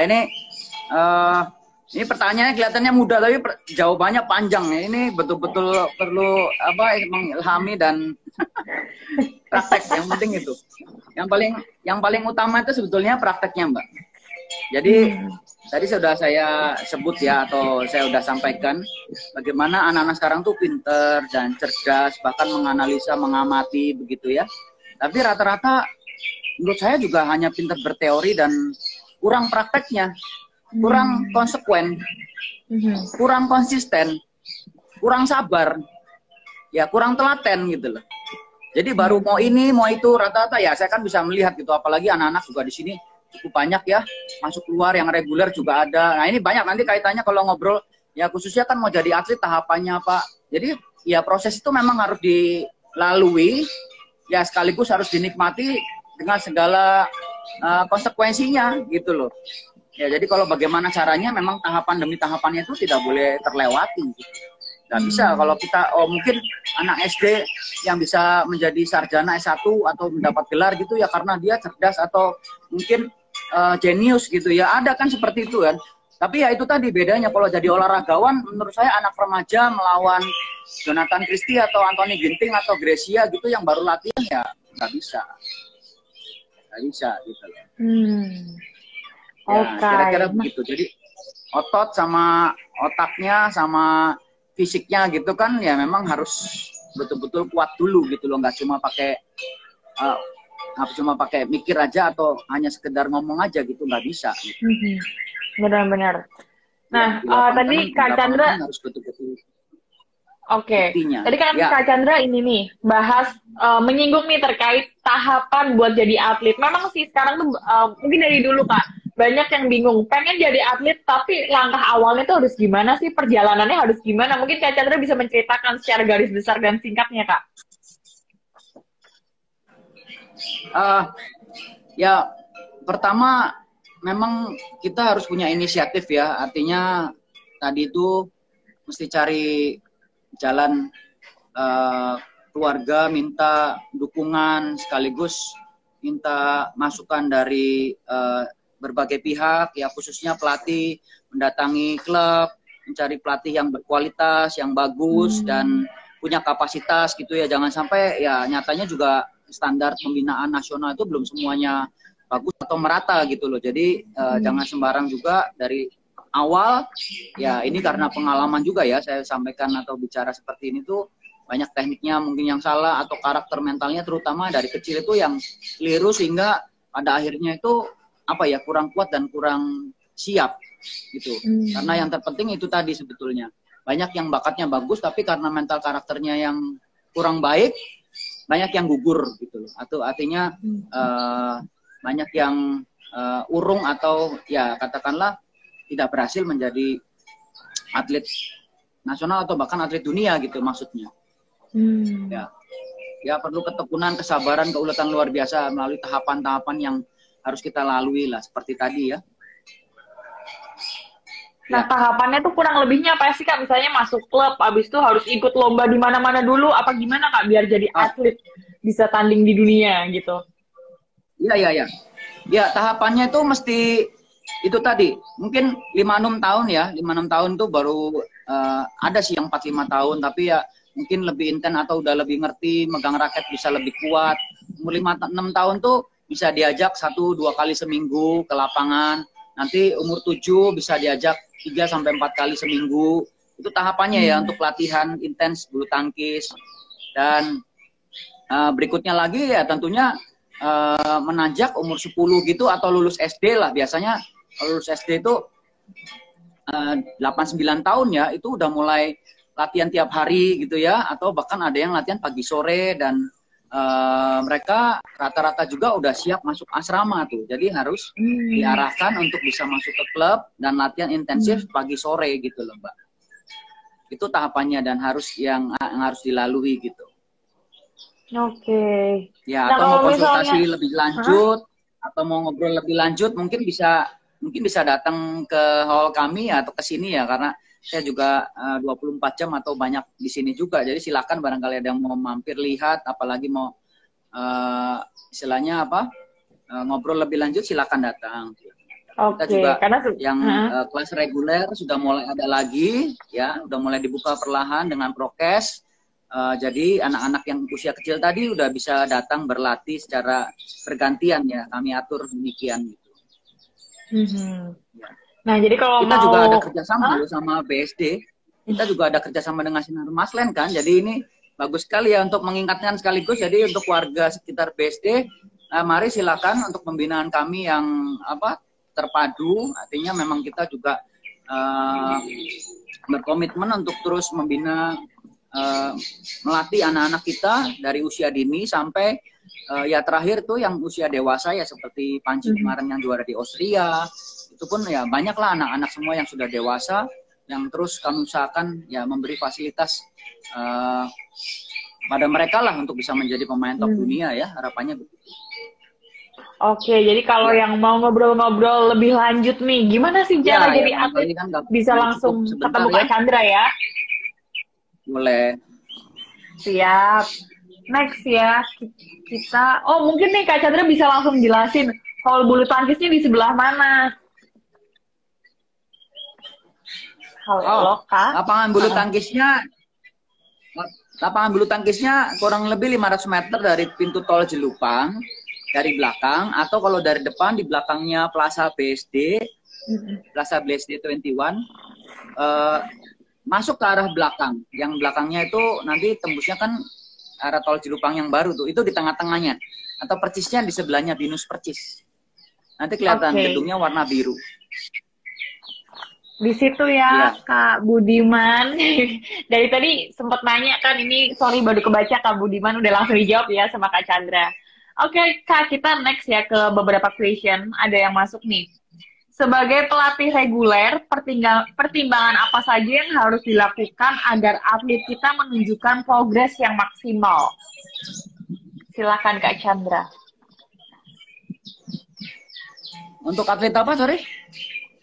ini pertanyaannya kelihatannya mudah tapi jawabannya panjang ya. Ini betul-betul perlu mengilhami dan praktek, yang penting itu. Yang paling utama itu sebetulnya prakteknya, Mbak. Jadi tadi sudah saya sebut ya, atau saya sudah sampaikan bagaimana anak-anak sekarang tuh pinter dan cerdas, bahkan menganalisa, mengamati begitu ya. Tapi rata-rata menurut saya juga hanya pinter berteori dan kurang prakteknya, kurang konsekuen, kurang konsisten, kurang sabar, ya kurang telaten gitu loh. Jadi baru mau ini, mau itu, rata-rata ya saya kan bisa melihat gitu, apalagi anak-anak juga di sini cukup banyak ya, masuk keluar, yang reguler juga ada. Nah ini banyak nanti kaitannya kalau ngobrol, ya khususnya kan mau jadi atlet tahapannya Pak. Jadi ya proses itu memang harus dilalui, ya sekaligus harus dinikmati dengan segala konsekuensinya gitu loh. Ya jadi kalau bagaimana caranya, memang tahapan demi tahapannya itu tidak boleh terlewati. Gitu. Nggak bisa kalau kita, mungkin anak SD yang bisa menjadi sarjana S1 atau mendapat gelar gitu ya karena dia cerdas atau mungkin jenius gitu ya, ada kan seperti itu kan. Tapi ya itu tadi bedanya, kalau jadi olahragawan menurut saya anak remaja melawan Jonathan Christie atau Anthony Ginting atau Gracia gitu yang baru latihan ya nggak bisa gitu loh. Ya, kira-kira begitu. Jadi otot sama otaknya sama fisiknya gitu kan ya memang harus betul-betul kuat dulu gitu loh, nggak cuma pakai mikir aja atau hanya sekedar ngomong aja gitu, nggak bisa gitu. Benar-benar. Nah, tadi Kak Chandra harus betul-betul. Oke. Tadi kan Kak Chandra ini nih bahas menyinggung nih terkait tahapan buat jadi atlet. Memang sih sekarang tuh mungkin dari dulu Kak banyak yang bingung, pengen jadi atlet tapi langkah awalnya tuh harus gimana sih, perjalanannya harus gimana? Mungkin Kak Chandra bisa menceritakan secara garis besar dan singkatnya, Kak. Ya, pertama memang kita harus punya inisiatif ya, artinya tadi itu mesti cari jalan, keluarga minta dukungan sekaligus minta masukan dari berbagai pihak ya, khususnya pelatih, mendatangi klub, mencari pelatih yang berkualitas, yang bagus dan punya kapasitas gitu ya. Jangan sampai ya nyatanya juga standar pembinaan nasional itu belum semuanya bagus atau merata gitu loh. Jadi jangan sembarang juga dari awal ya, ini karena pengalaman juga ya saya sampaikan atau bicara seperti ini tuh banyak tekniknya mungkin yang salah atau karakter mentalnya terutama dari kecil itu yang keliru sehingga pada akhirnya itu kurang kuat dan kurang siap gitu. Karena yang terpenting itu tadi sebetulnya banyak yang bakatnya bagus tapi karena mental karakternya yang kurang baik banyak yang gugur gitu loh. Atau artinya banyak yang urung atau ya katakanlah tidak berhasil menjadi atlet nasional atau bahkan atlet dunia gitu maksudnya. Ya perlu ketekunan, kesabaran, keuletan luar biasa melalui tahapan-tahapan yang harus kita lalui lah seperti tadi ya. Nah, tahapannya tuh kurang lebihnya apa sih Kak? Misalnya masuk klub, abis itu harus ikut lomba di mana-mana dulu, apa gimana Kak? Biar jadi atlet bisa tanding di dunia gitu. Iya. Ya, tahapannya itu mesti itu tadi. Mungkin 5-6 tahun ya. 5-6 tahun tuh baru ada sih yang 4-5 tahun. Tapi ya mungkin lebih intens atau udah lebih ngerti, megang raket bisa lebih kuat. Umur 5-6 tahun tuh bisa diajak 1-2 kali seminggu ke lapangan. Nanti umur 7 bisa diajak 3-4 kali seminggu. Itu tahapannya ya untuk latihan intens bulu tangkis. Dan berikutnya lagi ya tentunya menanjak umur 10 gitu atau lulus SD lah. Biasanya kalau lulus SD itu 8-9 tahun ya, itu udah mulai latihan tiap hari gitu ya. Atau bahkan ada yang latihan pagi sore dan mereka rata-rata juga udah siap masuk asrama tuh. Jadi harus diarahkan untuk bisa masuk ke klub dan latihan intensif pagi sore gitu loh Mbak. Itu tahapannya dan harus yang harus dilalui gitu. Oke. Ya, Nah, atau mau kalau konsultasi misalnya, lebih lanjut atau mau ngobrol lebih lanjut mungkin bisa datang ke hall kami atau ke sini ya, karena saya juga 24 jam atau banyak di sini juga. Jadi silakan barangkali ada yang mau mampir lihat, apalagi mau istilahnya apa ngobrol lebih lanjut, silakan datang. Kita juga karena yang kelas reguler sudah mulai ada lagi, ya, sudah mulai dibuka perlahan dengan prokes. Jadi anak-anak yang usia kecil tadi udah bisa datang berlatih secara bergantian ya, kami atur demikian gitu. Ya. Nah, jadi kalau kita mau juga ada kerjasama sama BSD, kita juga ada kerjasama dengan Sinar Maslen kan, jadi ini bagus sekali ya untuk mengingatkan sekaligus. Jadi untuk warga sekitar BSD, mari silakan untuk pembinaan kami yang terpadu, artinya memang kita juga berkomitmen untuk terus membina, melatih anak-anak kita dari usia dini sampai ya terakhir tuh yang usia dewasa ya, seperti Panji kemarin yang juara di Austria. Itu pun ya banyaklah anak-anak semua yang sudah dewasa yang terus kami usahakan ya memberi fasilitas pada mereka lah untuk bisa menjadi pemain top dunia ya, harapannya begitu. Oke, jadi kalau yang mau ngobrol-ngobrol lebih lanjut nih, gimana sih cara jadi atlet kan bisa langsung ketemu Kak Chandra ya? Boleh. Siap. Next ya, kita mungkin nih Kak Chandra bisa langsung jelasin hall bulu tangkisnya di sebelah mana? Halo, Kak. Lapangan bulu tangkisnya kurang lebih 500 meter dari pintu tol Jelupang, dari belakang, atau kalau dari depan di belakangnya Plaza BSD, Plaza BSD 21, masuk ke arah belakang. Yang belakangnya itu nanti tembusnya kan arah tol Jelupang yang baru tuh, itu di tengah-tengahnya, atau percisnya di sebelahnya Binus Percis. Nanti kelihatan gedungnya warna biru. Di situ ya, Kak Budiman. Dari tadi sempat nanya kan, ini sorry baru kebaca Kak Budiman, udah langsung dijawab ya sama Kak Chandra. Oke, Kak, kita next ya ke beberapa question. Ada yang masuk nih. Sebagai pelatih reguler, pertimbangan apa saja yang harus dilakukan agar atlet kita menunjukkan progres yang maksimal? Silakan Kak Chandra. Untuk atlet apa, sorry?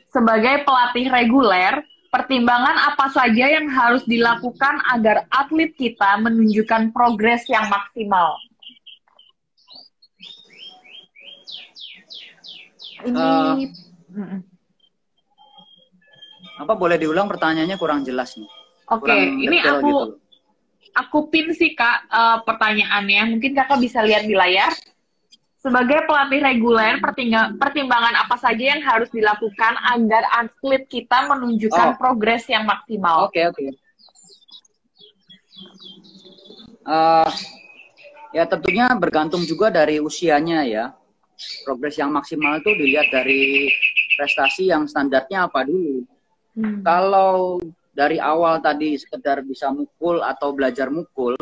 Sebagai pelatih reguler, pertimbangan apa saja yang harus dilakukan agar atlet kita menunjukkan progres yang maksimal? Ini apa boleh diulang pertanyaannya, kurang jelas nih. Oke, ini aku pin sih Kak pertanyaannya. Mungkin Kakak bisa lihat di layar. Sebagai pelatih reguler, pertimbangan apa saja yang harus dilakukan agar atlet kita menunjukkan progres yang maksimal? Oke. Ya tentunya bergantung juga dari usianya ya. Progres yang maksimal itu dilihat dari prestasi yang standarnya apa dulu. Kalau dari awal tadi sekedar bisa mukul atau belajar mukul,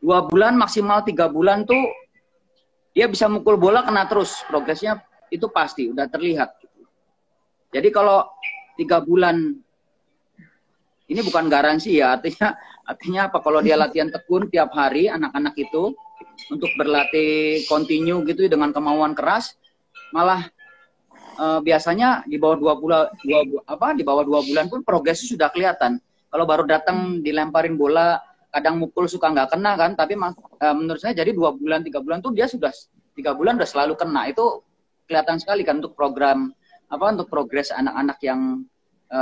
2 bulan maksimal 3 bulan tuh dia bisa mukul bola kena terus, progresnya itu pasti udah terlihat. Jadi kalau 3 bulan ini bukan garansi ya, artinya apa, kalau dia latihan tekun tiap hari anak-anak itu untuk berlatih continue gitu dengan kemauan keras, malah biasanya di bawah 2 bulan, di bawah 2 bulan pun progresnya sudah kelihatan. Kalau baru datang dilemparin bola, kadang mukul suka nggak kena kan, tapi menurut saya jadi 2 bulan, 3 bulan tuh dia sudah 3 bulan udah selalu kena. Itu kelihatan sekali kan untuk program untuk progres anak-anak yang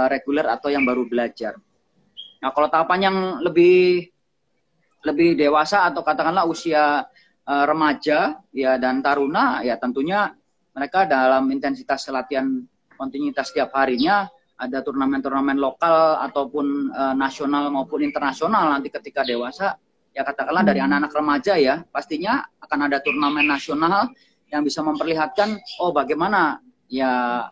reguler atau yang baru belajar. Nah, kalau tahapan yang lebih dewasa atau katakanlah usia remaja ya dan taruna, ya tentunya mereka dalam intensitas latihan kontinuitas setiap harinya, ada turnamen-turnamen lokal ataupun nasional maupun internasional. Nanti ketika dewasa, ya katakanlah dari anak-anak remaja ya, pastinya akan ada turnamen nasional yang bisa memperlihatkan, oh bagaimana ya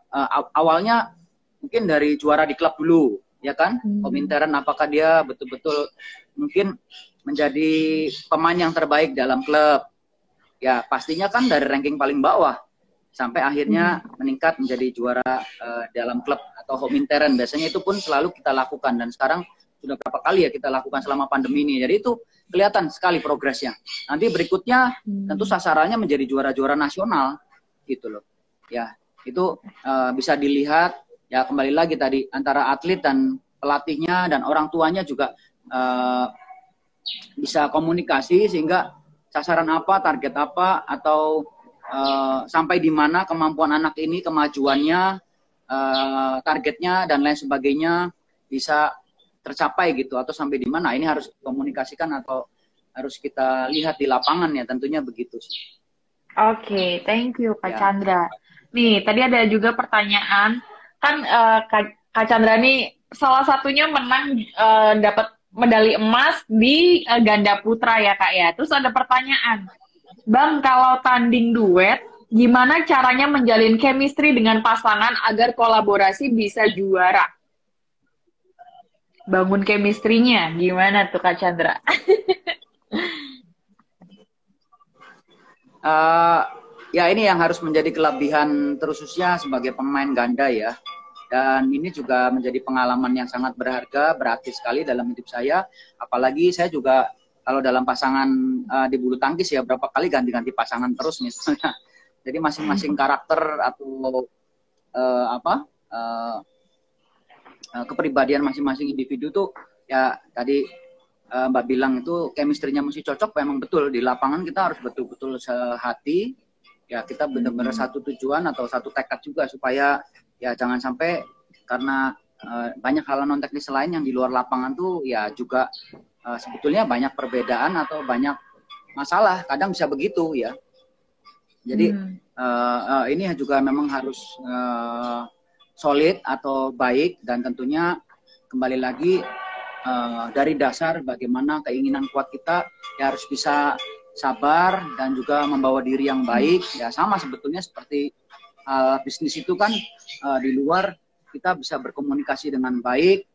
awalnya mungkin dari juara di klub dulu, ya kan? Komintern apakah dia betul-betul mungkin menjadi pemain yang terbaik dalam klub. Ya pastinya kan dari ranking paling bawah sampai akhirnya meningkat menjadi juara dalam klub atau Komintern. Biasanya itu pun selalu kita lakukan, dan sekarang sudah berapa kali ya kita lakukan selama pandemi ini. Jadi itu kelihatan sekali progresnya. Nanti berikutnya tentu sasarannya menjadi juara-juara nasional gitu loh. Ya, itu bisa dilihat ya, kembali lagi tadi antara atlet dan pelatihnya dan orang tuanya juga bisa komunikasi sehingga sasaran apa, target apa, atau sampai di mana kemampuan anak ini, kemajuannya, targetnya dan lain sebagainya bisa tercapai gitu, atau sampai di mana ini harus dikomunikasikan atau harus kita lihat di lapangan ya, tentunya begitu sih. Oke, thank you Kak Chandra. Nih, tadi ada juga pertanyaan, kan Kak Chandra nih salah satunya menang dapat medali emas di ganda putra ya Kak ya. Terus ada pertanyaan, Bang, kalau tanding duet, gimana caranya menjalin chemistry dengan pasangan agar kolaborasi bisa juara? Bangun chemistry-nya, gimana tuh Kak Chandra? Ya ini yang harus menjadi kelebihan terususnya sebagai pemain ganda ya. Dan ini juga menjadi pengalaman yang sangat berharga, berarti sekali dalam hidup saya. Apalagi saya juga kalau dalam pasangan di bulu tangkis ya berapa kali ganti-ganti pasangan terus misalnya. Jadi masing-masing karakter atau kepribadian masing-masing individu tuh ya tadi Mbak bilang itu chemistry-nya mesti cocok. Memang betul di lapangan kita harus betul-betul sehati. Ya kita benar-benar satu tujuan atau satu tekad juga supaya ya jangan sampai karena banyak hal non teknis lain yang di luar lapangan tuh ya juga sebetulnya banyak perbedaan atau banyak masalah, kadang bisa begitu ya. Jadi ini juga memang harus solid atau baik, dan tentunya kembali lagi dari dasar bagaimana keinginan kuat kita ya harus bisa sabar dan juga membawa diri yang baik. Ya sama sebetulnya seperti bisnis itu kan di luar kita bisa berkomunikasi dengan baik,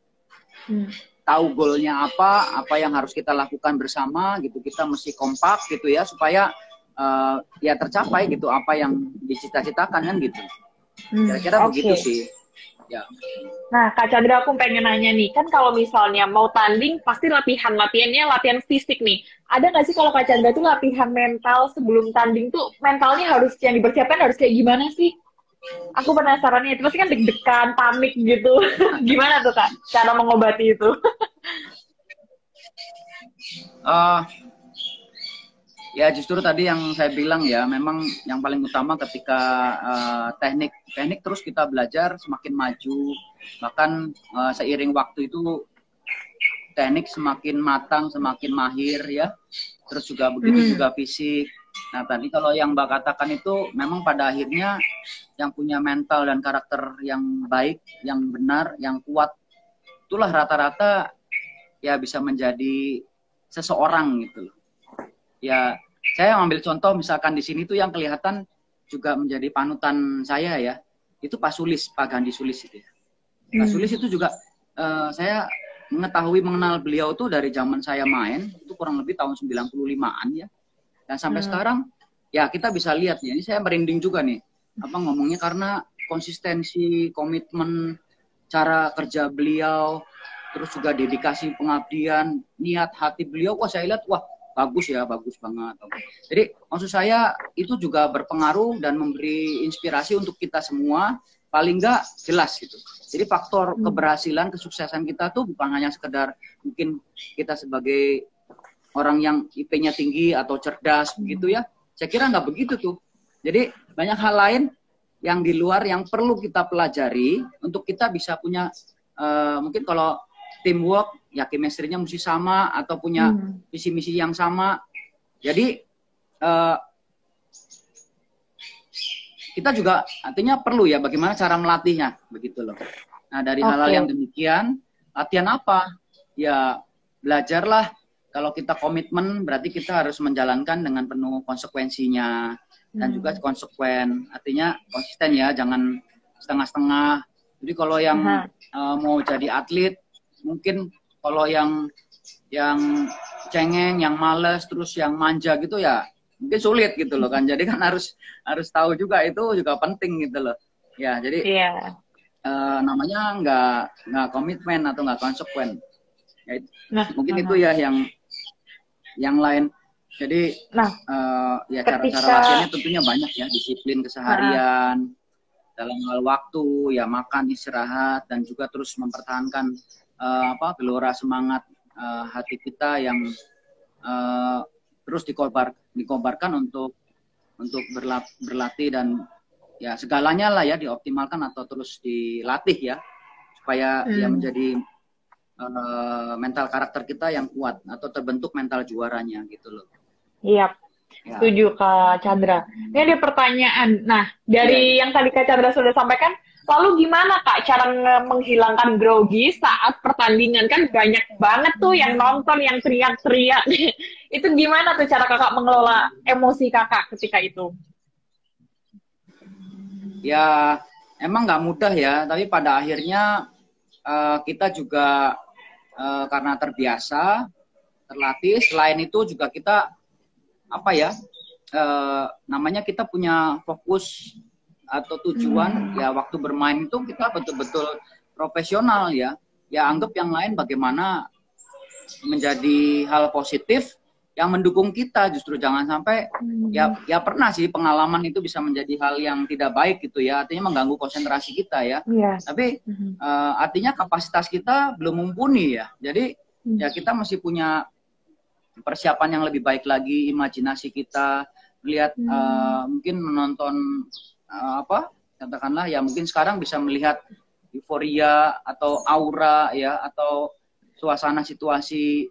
tahu goalnya apa yang harus kita lakukan bersama gitu. Kita mesti kompak gitu ya supaya ya tercapai gitu apa yang dicita-citakan kan gitu. Kira-kira begitu sih. Ya. Nah, Kak Chandra, aku pengen nanya nih, kan kalau misalnya mau tanding pasti latihannya latihan fisik nih. Ada nggak sih kalau Kak Chandra tuh latihan mental sebelum tanding tuh mentalnya harus yang dipersiapkan harus kayak gimana sih? Aku penasarannya itu pasti kan deg-degan, panik gitu. Gimana tuh Kak cara mengobati itu? Ya justru tadi yang saya bilang ya, memang yang paling utama ketika teknik terus kita belajar semakin maju, bahkan seiring waktu itu teknik semakin matang, semakin mahir ya, terus juga begitu juga fisik. Nah tadi kalau yang Mbak katakan itu memang pada akhirnya yang punya mental dan karakter yang baik, yang benar, yang kuat, itulah rata-rata ya bisa menjadi seseorang gitu loh. Ya, saya ambil contoh misalkan di sini tuh yang kelihatan juga menjadi panutan saya ya, itu Pak Sulis, Pak Gandhi Sulis itu ya. Pak Sulis itu juga saya mengenal beliau tuh dari zaman saya main, itu kurang lebih tahun 95-an ya. Dan sampai sekarang ya kita bisa lihat ya, ini saya merinding juga nih, ngomongnya karena konsistensi, komitmen, cara kerja beliau, terus juga dedikasi pengabdian, niat hati beliau, wah saya lihat, wah bagus ya, bagus banget. Jadi maksud saya itu juga berpengaruh dan memberi inspirasi untuk kita semua, paling nggak jelas gitu. Jadi faktor keberhasilan, kesuksesan kita tuh bukan hanya sekedar mungkin kita sebagai orang yang IP-nya tinggi atau cerdas begitu ya. Saya kira nggak begitu tuh. Jadi banyak hal lain yang di luar yang perlu kita pelajari untuk kita bisa punya mungkin kalau teamwork ya chemistry-nya mesti sama atau punya visi misi yang sama. Jadi kita juga artinya perlu ya bagaimana cara melatihnya begitu loh. Nah dari hal-hal yang demikian, latihan apa? Ya belajarlah. Kalau kita komitmen berarti kita harus menjalankan dengan penuh konsekuensinya dan juga konsekuen. Artinya konsisten ya, jangan setengah-setengah. Jadi kalau yang mau jadi atlet, mungkin kalau yang cengeng, yang males, terus yang manja gitu ya mungkin sulit gitu loh kan. Jadi kan harus tahu juga itu juga penting gitu loh. Ya jadi namanya nggak komitmen atau nggak konsekuen. Ya, mungkin itu ya yang lain. Jadi ya cara-cara latihannya tentunya banyak ya, disiplin keseharian dalam hal waktu, ya makan, istirahat, dan juga terus mempertahankan gelora semangat hati kita yang terus dikobarkan untuk berlatih dan ya segalanya lah ya dioptimalkan atau terus dilatih ya supaya ya menjadi mental karakter kita yang kuat atau terbentuk mental juaranya gitu loh. Iya, setuju Kak Chandra. Ini ada pertanyaan. Nah, dari yang tadi Kak Chandra sudah sampaikan, lalu gimana Kak cara menghilangkan grogi saat pertandingan? Kan banyak banget tuh yang nonton, yang teriak-teriak. Itu gimana tuh cara Kakak mengelola emosi Kakak ketika itu? Ya, emang nggak mudah ya, tapi pada akhirnya kita juga karena terbiasa, terlatih. Selain itu juga kita namanya kita punya fokus atau tujuan ya waktu bermain itu kita betul-betul profesional ya. Ya anggap yang lain bagaimana menjadi hal positif yang mendukung kita, justru jangan sampai ya pernah sih pengalaman itu bisa menjadi hal yang tidak baik gitu ya, artinya mengganggu konsentrasi kita ya. Tapi artinya kapasitas kita belum mumpuni ya. Jadi ya kita masih punya persiapan yang lebih baik lagi, imajinasi kita melihat mungkin menonton katakanlah ya mungkin sekarang bisa melihat euforia atau aura ya atau suasana situasi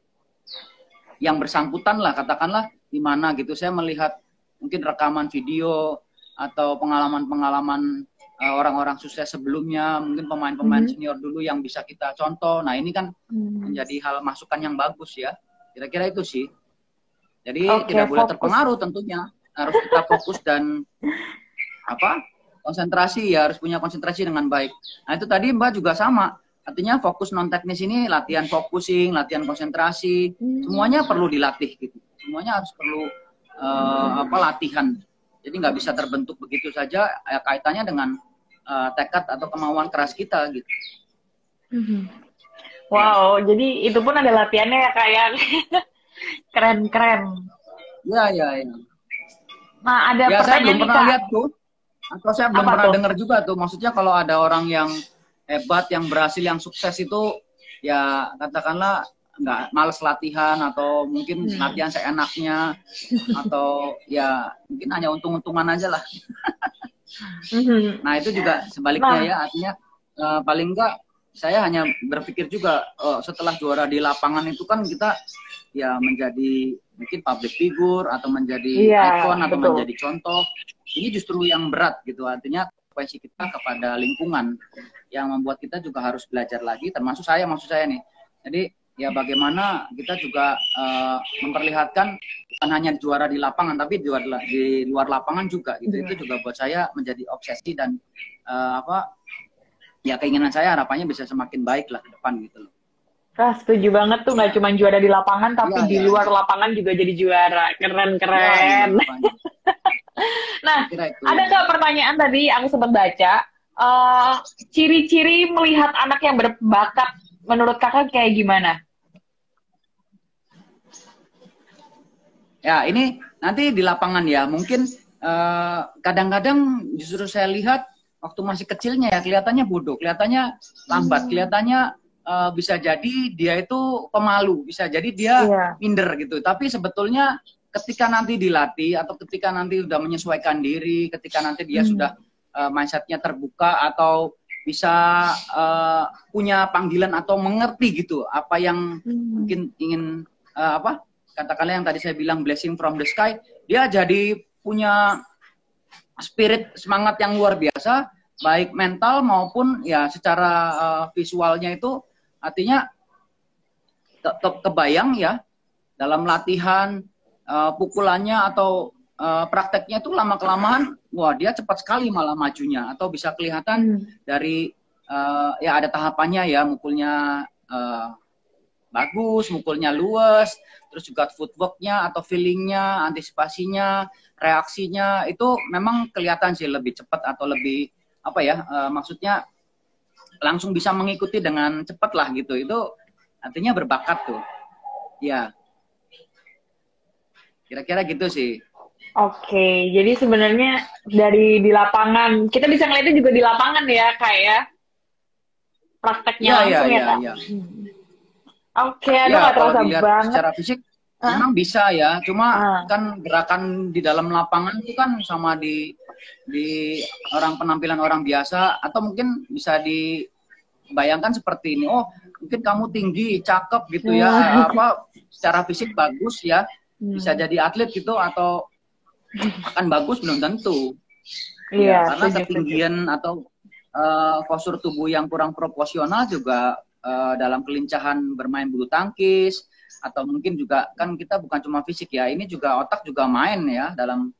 yang bersangkutan lah, katakanlah di mana gitu. Saya melihat mungkin rekaman video atau pengalaman-pengalaman orang-orang sukses sebelumnya, mungkin pemain-pemain senior dulu yang bisa kita contoh. Nah ini kan menjadi hal masukan yang bagus ya. Kira-kira itu sih. Jadi tidak boleh terpengaruh tentunya. Harus kita fokus dan konsentrasi ya, harus punya konsentrasi dengan baik. Nah itu tadi Mbak juga sama. Artinya fokus non teknis ini latihan focusing, latihan konsentrasi, semuanya perlu dilatih gitu. Semuanya harus perlu latihan. Jadi nggak bisa terbentuk begitu saja. Kaitannya dengan tekad atau kemauan keras kita gitu. Wow, jadi itu pun ada latihannya ya kayak keren-keren. Ya. Nah ada ya, pertanyaan saya belum pernah lihat tuh, atau saya belum pernah dengar juga tuh. Maksudnya kalau ada orang yang hebat, yang berhasil, yang sukses itu ya katakanlah nggak males latihan atau mungkin latihan seenaknya atau ya mungkin hanya untung-untungan aja lah. Nah itu juga sebaliknya ya, artinya paling enggak saya hanya berpikir juga setelah juara di lapangan itu kan kita ya menjadi mungkin public figure atau menjadi ikon atau menjadi contoh. Ini justru yang berat gitu, artinya konsekuensi kita kepada lingkungan yang membuat kita juga harus belajar lagi, termasuk saya, maksud saya nih. Jadi ya bagaimana kita juga memperlihatkan bukan hanya juara di lapangan, tapi di luar lapangan juga gitu. Itu juga buat saya menjadi obsesi dan ya keinginan saya, harapannya bisa semakin baik lah ke depan gitu loh. Setuju banget tuh, nggak cuma juara di lapangan, tapi di luar lapangan juga jadi juara. Keren-keren. Nah, ada nggak pertanyaan tadi aku sempat baca, ciri-ciri melihat anak yang berbakat menurut kakak kayak gimana? Ya, ini nanti di lapangan ya. Mungkin kadang-kadang justru saya lihat waktu masih kecilnya ya kelihatannya bodoh, kelihatannya lambat, kelihatannya bisa jadi dia itu pemalu, bisa jadi dia minder gitu. Tapi sebetulnya ketika nanti dilatih atau ketika nanti sudah menyesuaikan diri, ketika nanti dia sudah mindsetnya terbuka atau bisa punya panggilan atau mengerti gitu apa yang mungkin ingin katakanlah yang tadi saya bilang blessing from the sky, dia jadi punya spirit semangat yang luar biasa, baik mental maupun ya secara visualnya itu artinya kebayang ya dalam latihan pukulannya atau prakteknya itu lama-kelamaan, wah dia cepat sekali malah majunya atau bisa kelihatan dari ya ada tahapannya ya, mukulnya bagus, mukulnya luas, terus juga footworknya atau feelingnya, antisipasinya, reaksinya itu memang kelihatan sih lebih cepat atau lebih maksudnya langsung bisa mengikuti dengan cepat lah gitu. Itu artinya berbakat tuh, ya. Kira-kira gitu sih. Oke, jadi sebenarnya dari di lapangan kita bisa ngeliatnya juga di lapangan ya, kayak prakteknya langsung ya, Kak. Iya. Oke, aduh nggak terasa banget. Secara fisik memang bisa ya, cuma kan gerakan di dalam lapangan itu kan sama di orang penampilan orang biasa, atau mungkin bisa dibayangkan seperti ini. Oh, mungkin kamu tinggi, cakep gitu ya, secara fisik bagus ya, bisa jadi atlet gitu, atau akan bagus belum tentu. Iya, karena ketinggian atau postur tubuh yang kurang proporsional juga dalam kelincahan bermain bulu tangkis, atau mungkin juga kan kita bukan cuma fisik ya, ini juga otak juga main ya dalam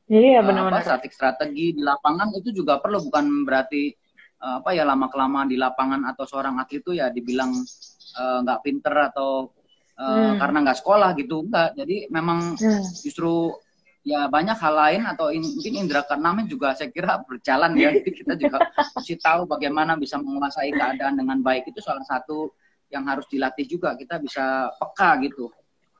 strategi di lapangan itu juga perlu, bukan berarti lama-kelamaan di lapangan atau seorang atlet itu ya dibilang nggak pinter atau karena nggak sekolah gitu, enggak. Jadi memang justru ya banyak hal lain atau mungkin indera keenamnya juga saya kira berjalan ya. Jadi kita juga mesti tahu bagaimana bisa menguasai keadaan dengan baik, itu salah satu yang harus dilatih juga. Kita bisa peka gitu.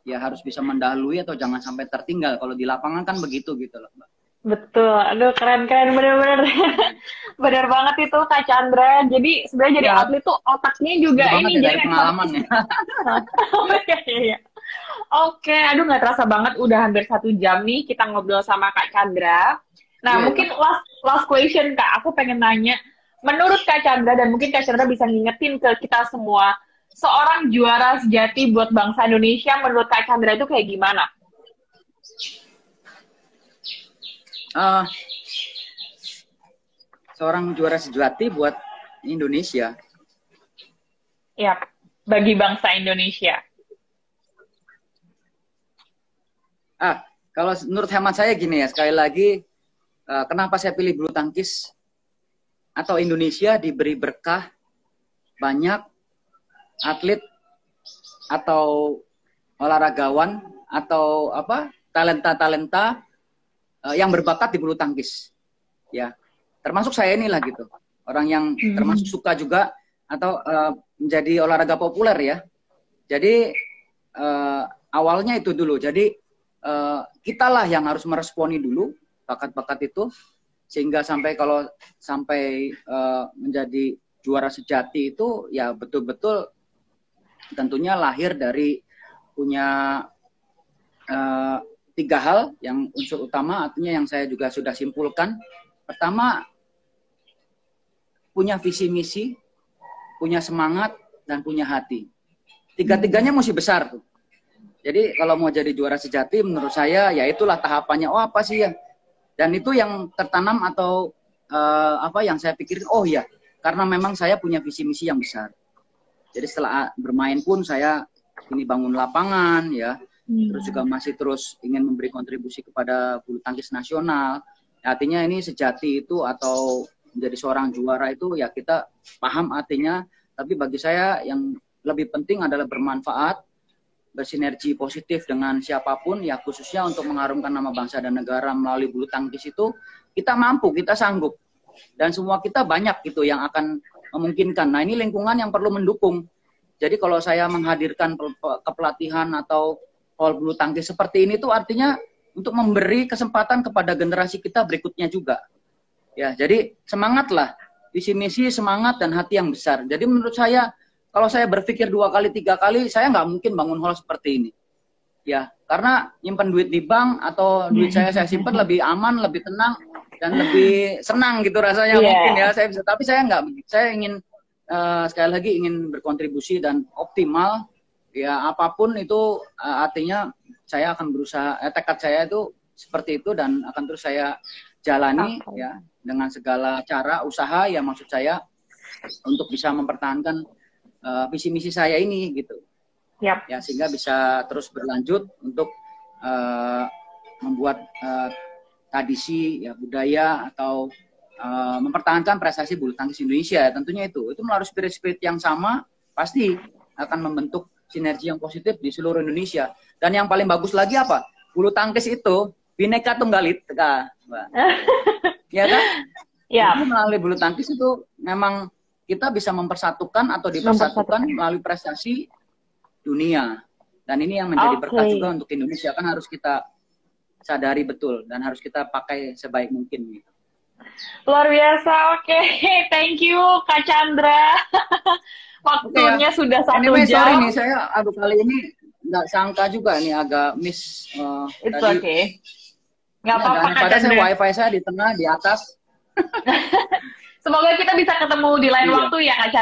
Ya harus bisa mendahului atau jangan sampai tertinggal. Kalau di lapangan kan begitu gitu loh, Mbak. Betul, aduh keren bener-bener. Bener banget itu Kak Chandra. Jadi sebenarnya jadi atlet tuh otaknya juga ini jadi pengalaman ya. Iya. Oke, aduh nggak terasa banget udah hampir 1 jam nih kita ngobrol sama Kak Chandra. Nah, mungkin last question Kak, aku pengen nanya, menurut Kak Chandra, dan mungkin Kak Chandra bisa ngingetin ke kita semua, seorang juara sejati buat bangsa Indonesia menurut Kak Chandra itu kayak gimana? Seorang juara sejati buat Indonesia. Ya, bagi bangsa Indonesia. Kalau menurut hemat saya gini ya, sekali lagi, kenapa saya pilih bulu tangkis atau Indonesia diberi berkah banyak atlet atau olahragawan atau talenta-talenta yang berbakat di bulu tangkis, ya, termasuk saya inilah gitu, orang yang termasuk suka juga atau menjadi olahraga populer ya. Jadi awalnya itu dulu, jadi kitalah yang harus meresponi dulu bakat-bakat itu, sehingga kalau sampai menjadi juara sejati itu ya betul-betul tentunya lahir dari punya 3 hal yang unsur utama, artinya yang saya juga sudah simpulkan. Pertama, punya visi misi, punya semangat, dan punya hati. 3-tiganya mesti besar tuh. Jadi kalau mau jadi juara sejati menurut saya ya itulah tahapannya. Oh apa sih ya? Dan itu yang tertanam atau yang saya pikirin, oh ya, karena memang saya punya visi misi yang besar. Jadi setelah bermain pun saya ini bangun lapangan ya. Terus juga masih terus ingin memberi kontribusi kepada bulu tangkis nasional. Artinya ini sejati itu atau menjadi seorang juara itu ya kita paham artinya, tapi bagi saya yang lebih penting adalah bermanfaat, bersinergi positif dengan siapapun ya, khususnya untuk mengharumkan nama bangsa dan negara melalui bulu tangkis itu kita mampu, kita sanggup. Dan semua kita banyak gitu yang akan memungkinkan. Nah ini lingkungan yang perlu mendukung. Jadi kalau saya menghadirkan kepelatihan atau hall bulu tangkis seperti ini tuh artinya untuk memberi kesempatan kepada generasi kita berikutnya juga. Ya, jadi semangatlah, visi misi, semangat dan hati yang besar. Jadi menurut saya, kalau saya berpikir 2 kali, 3 kali, saya nggak mungkin bangun hall seperti ini. Ya, karena nyimpan duit di bank atau duit saya simpan lebih aman, lebih tenang dan lebih senang gitu rasanya mungkin ya. Tapi saya nggak, saya ingin sekali lagi ingin berkontribusi dan optimal. Ya, apapun itu artinya saya akan berusaha, tekad saya itu seperti itu dan akan terus saya jalani ya dengan segala cara usaha ya, maksud saya untuk bisa mempertahankan visi misi saya ini gitu. Ya, sehingga bisa terus berlanjut untuk membuat tradisi ya, budaya atau mempertahankan prestasi bulu tangkis Indonesia. Tentunya itu melalui spirit yang sama pasti akan membentuk sinergi yang positif di seluruh Indonesia. Dan yang paling bagus lagi apa? Bulu tangkis itu Bhinneka Tunggal Ika, Mbak. Ya kan? Ya. Jadi melalui bulu tangkis itu memang kita bisa mempersatukan atau dipersatukan melalui prestasi dunia. Dan ini yang menjadi berkat juga untuk Indonesia, kan harus kita sadari betul dan harus kita pakai sebaik mungkin gitu. Luar biasa, oke. Thank you Kak Chandra. Waktunya sudah 1 anyway, jam. Sorry nih, saya kali ini nggak sangka juga nih, agak miss. It's tadi. Okay. Nggak apa-apa Kak Chandra. Saya wifi saya di tengah, di atas. Semoga kita bisa ketemu di lain waktu ya Kak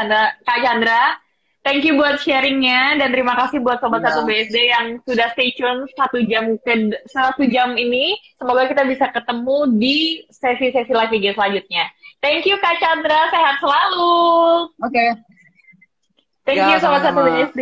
Chandra. Thank you buat sharingnya dan terima kasih buat Sobat 1 BSD yang sudah stay tune 1 jam ini. Semoga kita bisa ketemu di sesi-sesi live IG selanjutnya. Thank you Kak Chandra, sehat selalu. Oke. Thank you Sobat 1 BSD.